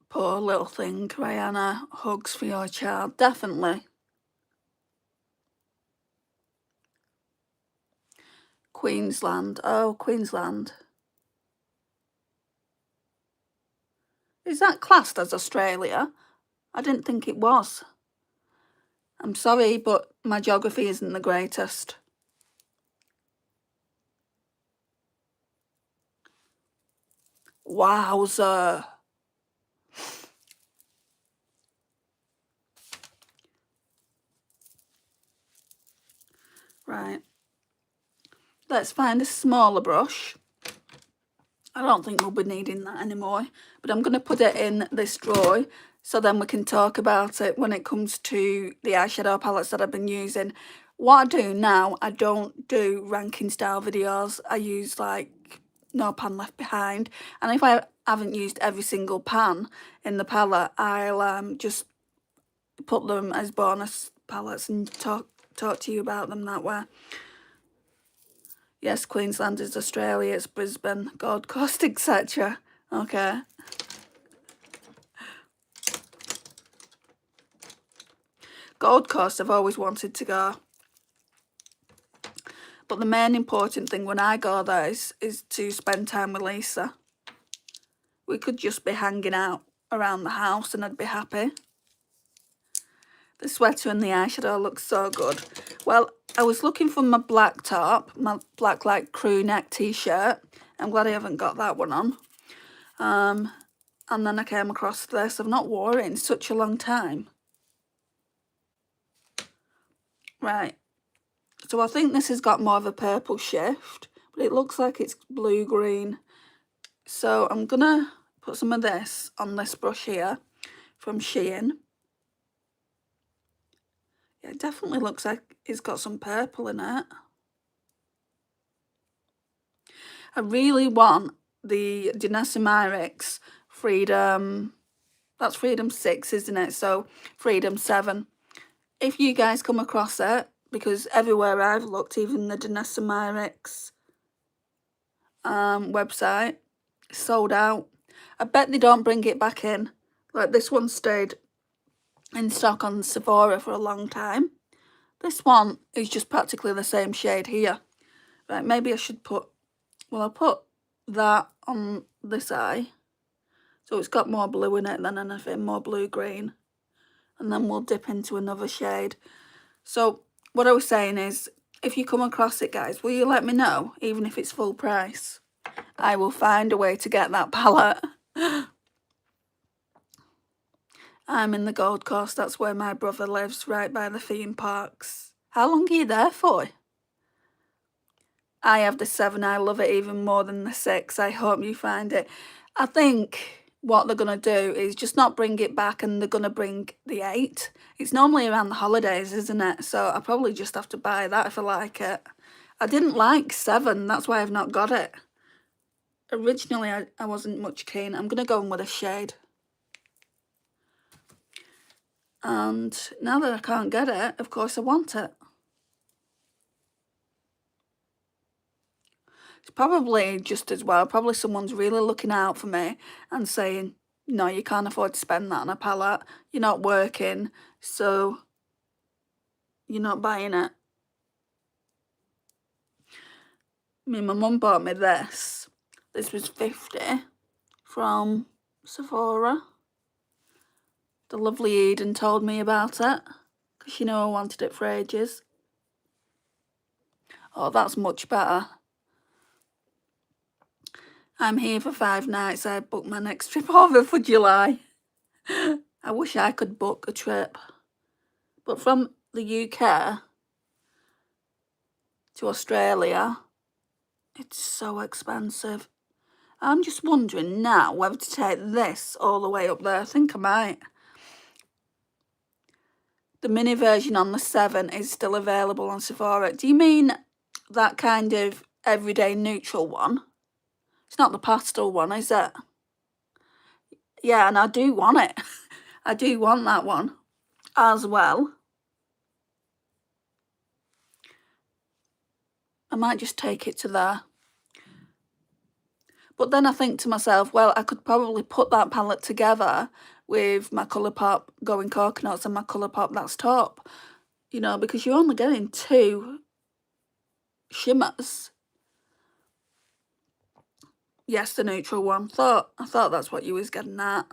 Poor little thing, Rihanna. Hugs for your child, definitely. Queensland. Oh, Queensland. Is that classed as Australia? I didn't think it was. I'm sorry, but my geography isn't the greatest. Wowzer. Right. Let's find a smaller brush. I don't think we'll be needing that anymore, but I'm going to put it in this drawer so then we can talk about it when it comes to the eyeshadow palettes that I've been using. What I do now, I don't do ranking style videos. I use like no pan left behind, and if I haven't used every single pan in the palette, I'll just put them as bonus palettes and talk to you about them that way. Yes, Queensland is Australia, it's Brisbane, Gold Coast, etc. Okay. Gold Coast, I've always wanted to go. But the main important thing when I go there is to spend time with Lisa. We could just be hanging out around the house and I'd be happy. The sweater and the eyeshadow look so good. Well, I was looking for my black top, my black like crew neck t-shirt. I'm glad I haven't got that one on. And then I came across this. I've not worn it in such a long time. Right. So I think this has got more of a purple shift, but it looks like it's blue-green. So I'm going to put some of this on this brush here from Shein. Yeah, it definitely looks like it's got some purple in it. I really want the Danessa Myricks Freedom, that's Freedom 6, isn't it? So Freedom 7. If you guys come across it, because everywhere I've looked, even the Danessa Myricks website, sold out. I bet they don't bring it back in. Like this one stayed in stock on Sephora for a long time. This one is just practically the same shade here. Right, maybe I should put, well, I'll put that on this eye. So it's got more blue in it than anything, more blue-green. And then we'll dip into another shade. So what I was saying is, if you come across it, guys, will you let me know, even if it's full price? I will find a way to get that palette. I'm in the Gold Coast, that's where my brother lives, right by the theme parks. How long are you there for? I have the 7, I love it even more than the 6. I hope you find it. I think what they're going to do is just not bring it back and they're going to bring the 8. It's normally around the holidays, isn't it? So I probably just have to buy that if I like it. I didn't like 7, that's why I've not got it. Originally, I wasn't much keen. I'm going to go in with a shade. And now that I can't get it, of course I want it. It's probably just as well, probably someone's really looking out for me and saying, no, you can't afford to spend that on a palette. You're not working, so you're not buying it. I mean, my mum bought me this. This was 50 from Sephora. The lovely Eden told me about it because she knew I wanted it for ages. Oh, that's much better. I'm here for 5 nights. I booked my next trip over for July. I wish I could book a trip. But from the UK to Australia, it's so expensive. I'm just wondering now whether to take this all the way up there. I think I might. The mini version on the 7 is still available on Sephora. Do you mean that kind of everyday neutral one? It's not the pastel one, is it? Yeah, and I do want it. I do want that one as well. I might just take it to there. But then I think to myself, well, I could probably put that palette together with my Colourpop Going Coconuts and my Colourpop That's Top. You know, because you're only getting 2 shimmers. Yes, the neutral one. I thought that's what you was getting at.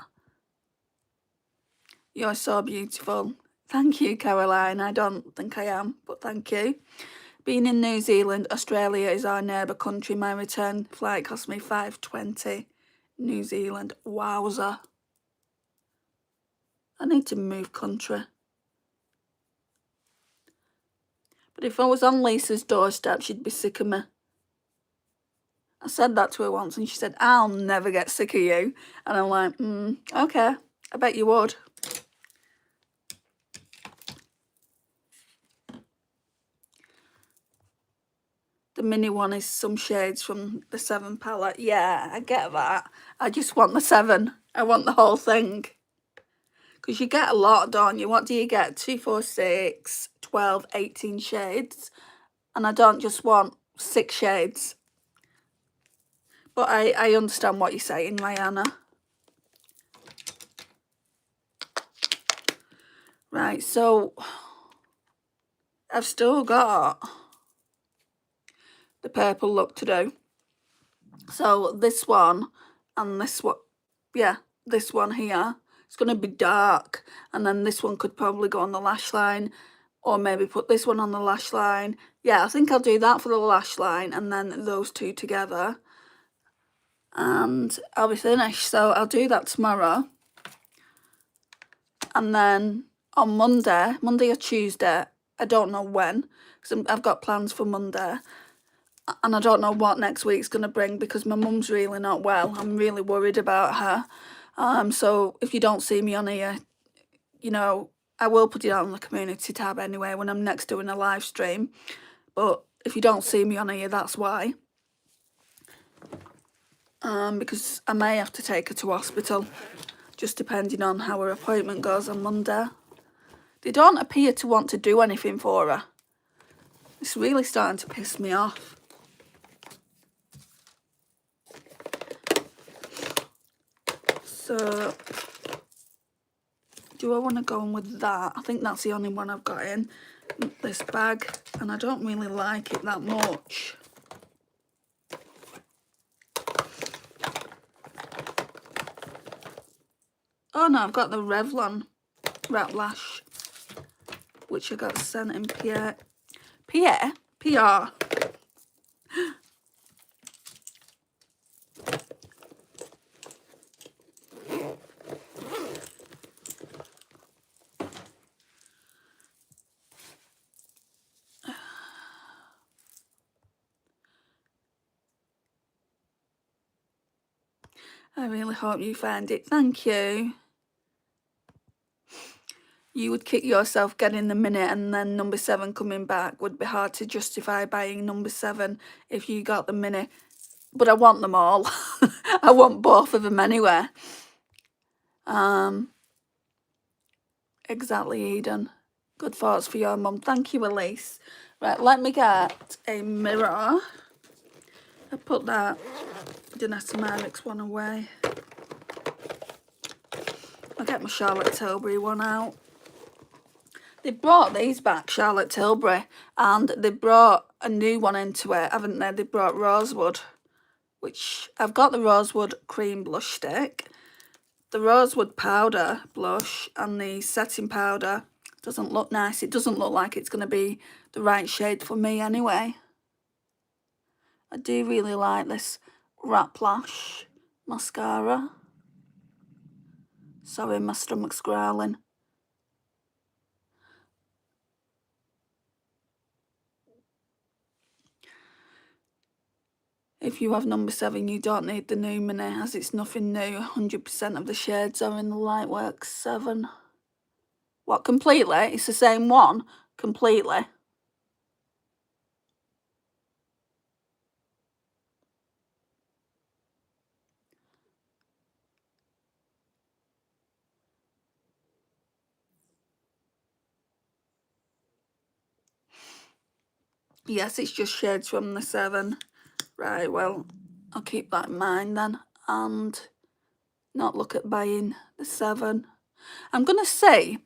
You're so beautiful. Thank you, Caroline. I don't think I am, but thank you. Being in New Zealand, Australia is our neighbour country. My return flight cost me $5.20. New Zealand, wowzer. I need to move country. But if I was on Lisa's doorstep, she'd be sick of me. I said that to her once and she said, I'll never get sick of you. And I'm like, okay, I bet you would. The mini one is some shades from the 7 palette. Yeah, I get that. I just want the 7. I want the whole thing. Because you get a lot, don't you? What do you get? 2, 4, 6, 12, 18 shades. And I don't just want 6 shades. But I understand what you're saying, Rihanna. Right, so I've still got the purple look to do. So this one and this one, yeah, this one here, it's going to be dark. And then this one could probably go on the lash line, or maybe put this one on the lash line. Yeah, I think I'll do that for the lash line and then those 2 together. And I'll be finished. So I'll do that tomorrow. And then on Monday or Tuesday, I don't know when, because I've got plans for Monday. And I don't know what next week's going to bring because my mum's really not well. I'm really worried about her. So if you don't see me on here, you know, I will put it on the community tab anyway when I'm next doing a live stream. But if you don't see me on here, that's why. Because I may have to take her to hospital, just depending on how her appointment goes on Monday. They don't appear to want to do anything for her. It's really starting to piss me off. So, do I want to go on with that? I think that's the only one I've got in this bag, and I don't really like it that much. Oh no, I've got the Revlon Wrap Lash, which I got sent in PR. I really hope you find it. Thank you. You would kick yourself getting the minute and then number 7 coming back. Would be hard to justify buying number 7 if you got the minute. But I want them all. I want both of them anyway. Exactly, Eden. Good thoughts for your mum. Thank you, Elise. Right, let me get a mirror. I put that Dynatomyrix one away. I'll get my Charlotte Tilbury one out. They brought these back, Charlotte Tilbury, and they brought a new one into it, haven't they? They brought Rosewood, which I've got the Rosewood cream blush stick, the Rosewood powder blush, and the setting powder. Doesn't look nice. It doesn't look like it's going to be the right shade for me anyway. I do really like this Raplash mascara. Sorry, my stomach's growling. If you have number 7, you don't need the new mini, as it's nothing new. 100% of the shades are in the Lightworks 7. What, completely? It's the same one? Completely? Yes, it's just shades from the 7. Right, well, I'll keep that in mind then, and not look at buying the 7. I'm going to say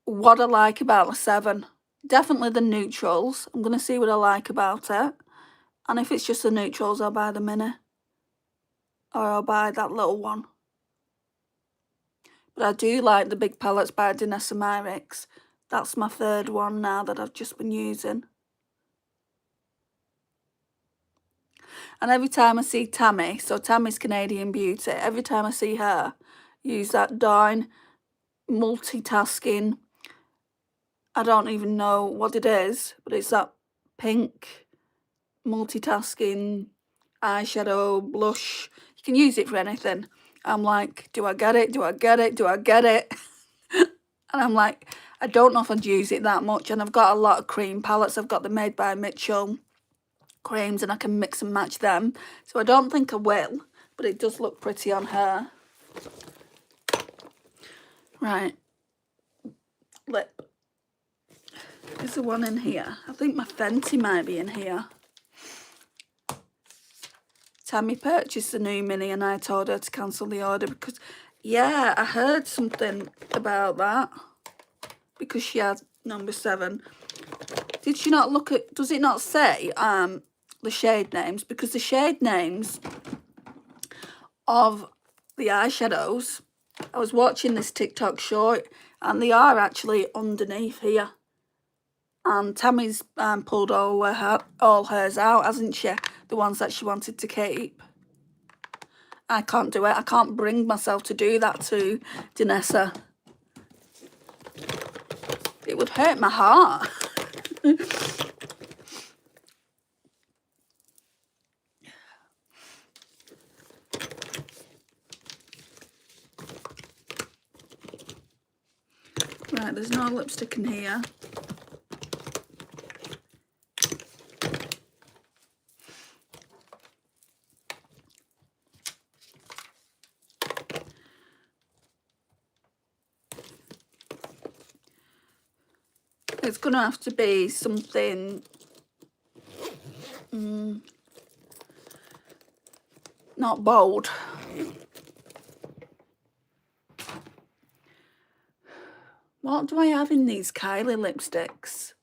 what I like about the 7. Definitely the neutrals. I'm going to see what I like about it. And if it's just the neutrals, I'll buy the mini. Or I'll buy that little one. But I do like the big palettes by Danessa Myricks. That's my 3rd one now that I've just been using. And every time I see Tammy, so Tammy's Canadian Beauty, every time I see her use that darn multitasking, I don't even know what it is, but it's that pink multitasking eyeshadow, blush. You can use it for anything. I'm like, do I get it? Do I get it? Do I get it? And I'm like, I don't know if I'd use it that much. And I've got a lot of cream palettes. I've got the Made by Mitchell creams, and I can mix and match them. So I don't think I will, but it does look pretty on her. Right. Lip. Is there one in here? I think my Fenty might be in here. Tammy purchased the new mini and I told her to cancel the order because, yeah, I heard something about that. Because she had number 7. Did she not look at, does it not say the shade names? Because the shade names of the eyeshadows, I was watching this TikTok short and they are actually underneath here. And Tammy's pulled all hers out, hasn't she? The ones that she wanted to keep. I can't do it. I can't bring myself to do that to Danessa. It would hurt my heart. Right, there's no lipstick in here. It's going to have to be something not bold. What do I have in these Kylie lipsticks?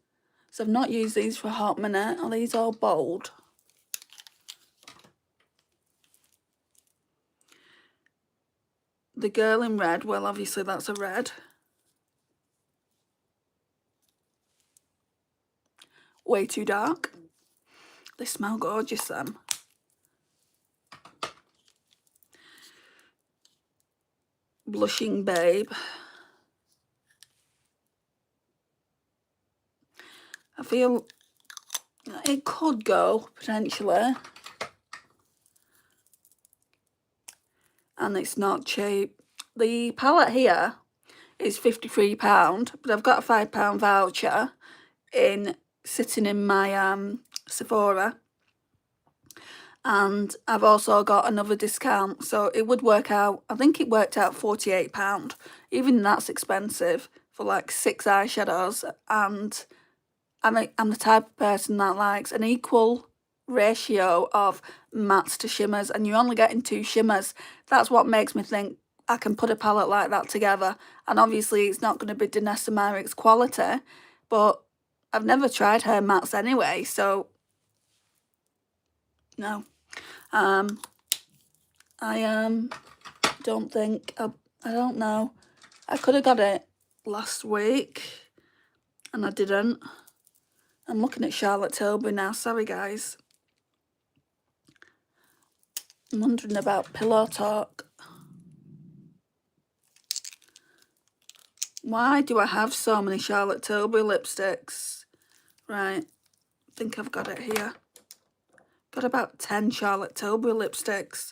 So I've not used these for a hot minute. Are these all bold? The girl in red, well, obviously that's a red. Way too dark. They smell gorgeous, them. Blushing Babe. I feel it could go, potentially. And it's not cheap. The palette here is £53, but I've got a £5 voucher sitting in my Sephora. And I've also got another discount, so it would work out, I think it worked out £48. Even that's expensive for like 6 eyeshadows. And I'm the type of person that likes an equal ratio of mattes to shimmers, and you're only getting 2 shimmers. That's what makes me think I can put a palette like that together. And obviously it's not going to be Danessa Myricks quality, but I've never tried her mattes anyway, so no. I don't think, I don't know. I could have got it last week and I didn't. I'm looking at Charlotte Tilbury now, sorry guys. I'm wondering about Pillow Talk. Why do I have so many Charlotte Tilbury lipsticks? Right, I think I've got it here. Got about 10 Charlotte Tilbury lipsticks.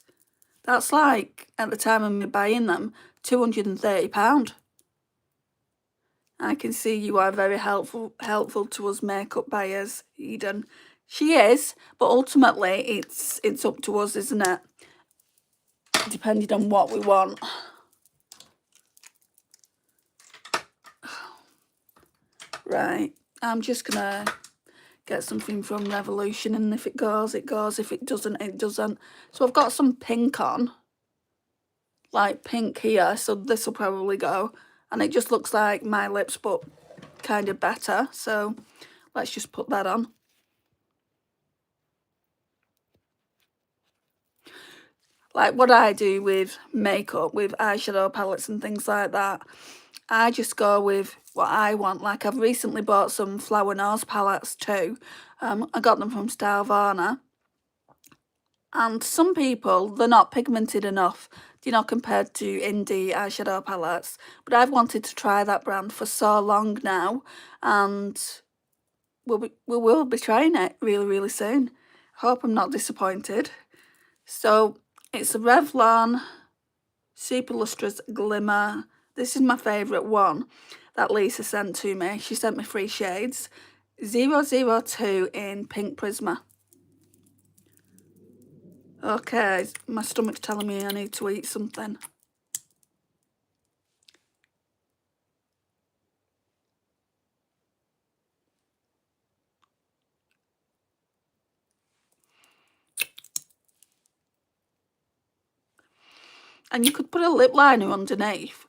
That's like, at the time of me buying them, £230. I can see you are very helpful to us makeup buyers, Eden. She is, but ultimately it's up to us, isn't it? Depending on what we want. Right, I'm just gonna get something from Revolution, and if it goes, it goes. If it doesn't, it doesn't. So I've got some pink on, like pink here, so this will probably go. And it just looks like my lips, but kind of better. So let's just put that on. Like what I do with makeup, with eyeshadow palettes and things like that, I just go with what I want. Like I've recently bought some Flower Nose palettes too. I got them from Stylevana. And some people, they're not pigmented enough, you know, compared to indie eyeshadow palettes. But I've wanted to try that brand for so long now, and we will be trying it really, really soon. Hope I'm not disappointed. So it's a Revlon Super Lustrous Glimmer. This is my favourite one that Lisa sent to me. She sent me 3 shades. 002 in Pink Prisma. Okay, my stomach's telling me I need to eat something. And you could put a lip liner underneath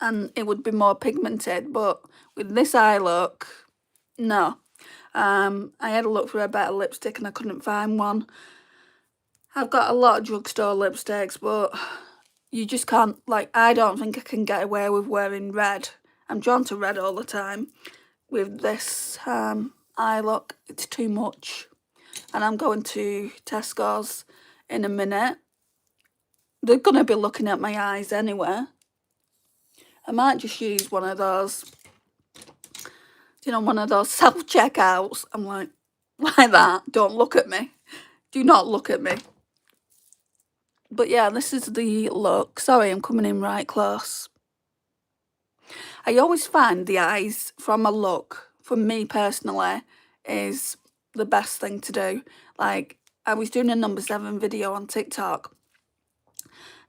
and it would be more pigmented, but with this eye look, no. I had a look for a better lipstick and I couldn't find one. I've got a lot of drugstore lipsticks, but you just can't, like, I don't think I can get away with wearing red. I'm drawn to red all the time. With this eye look, it's too much. And I'm going to Tesco's in a minute. They're going to be looking at my eyes anyway. I might just use one of those, you know, one of those self-checkouts. I'm like that. Don't look at me. Do not look at me. But yeah, this is the look. Sorry, I'm coming in right close. I always find the eyes from a look, for me personally, is the best thing to do. Like, I was doing a number 7 video on TikTok,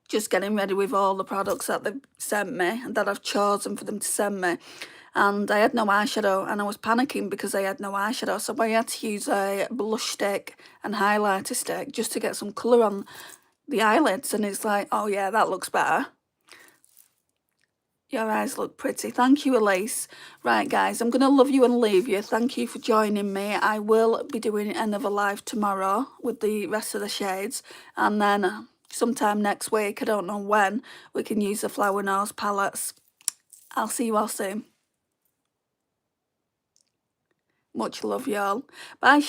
just getting ready with all the products that they've sent me and that I've chosen for them to send me. And I had no eyeshadow and I was panicking because I had no eyeshadow. So I had to use a blush stick and highlighter stick just to get some colour on the eyelids. And it's like, oh yeah, that looks better. Your eyes look pretty. Thank you, Elise. Right, guys, I'm going to love you and leave you. Thank you for joining me. I will be doing another live tomorrow with the rest of the shades. And then sometime next week, I don't know when, we can use the Flower Nose palettes. I'll see you all soon. Much love, y'all. Bye,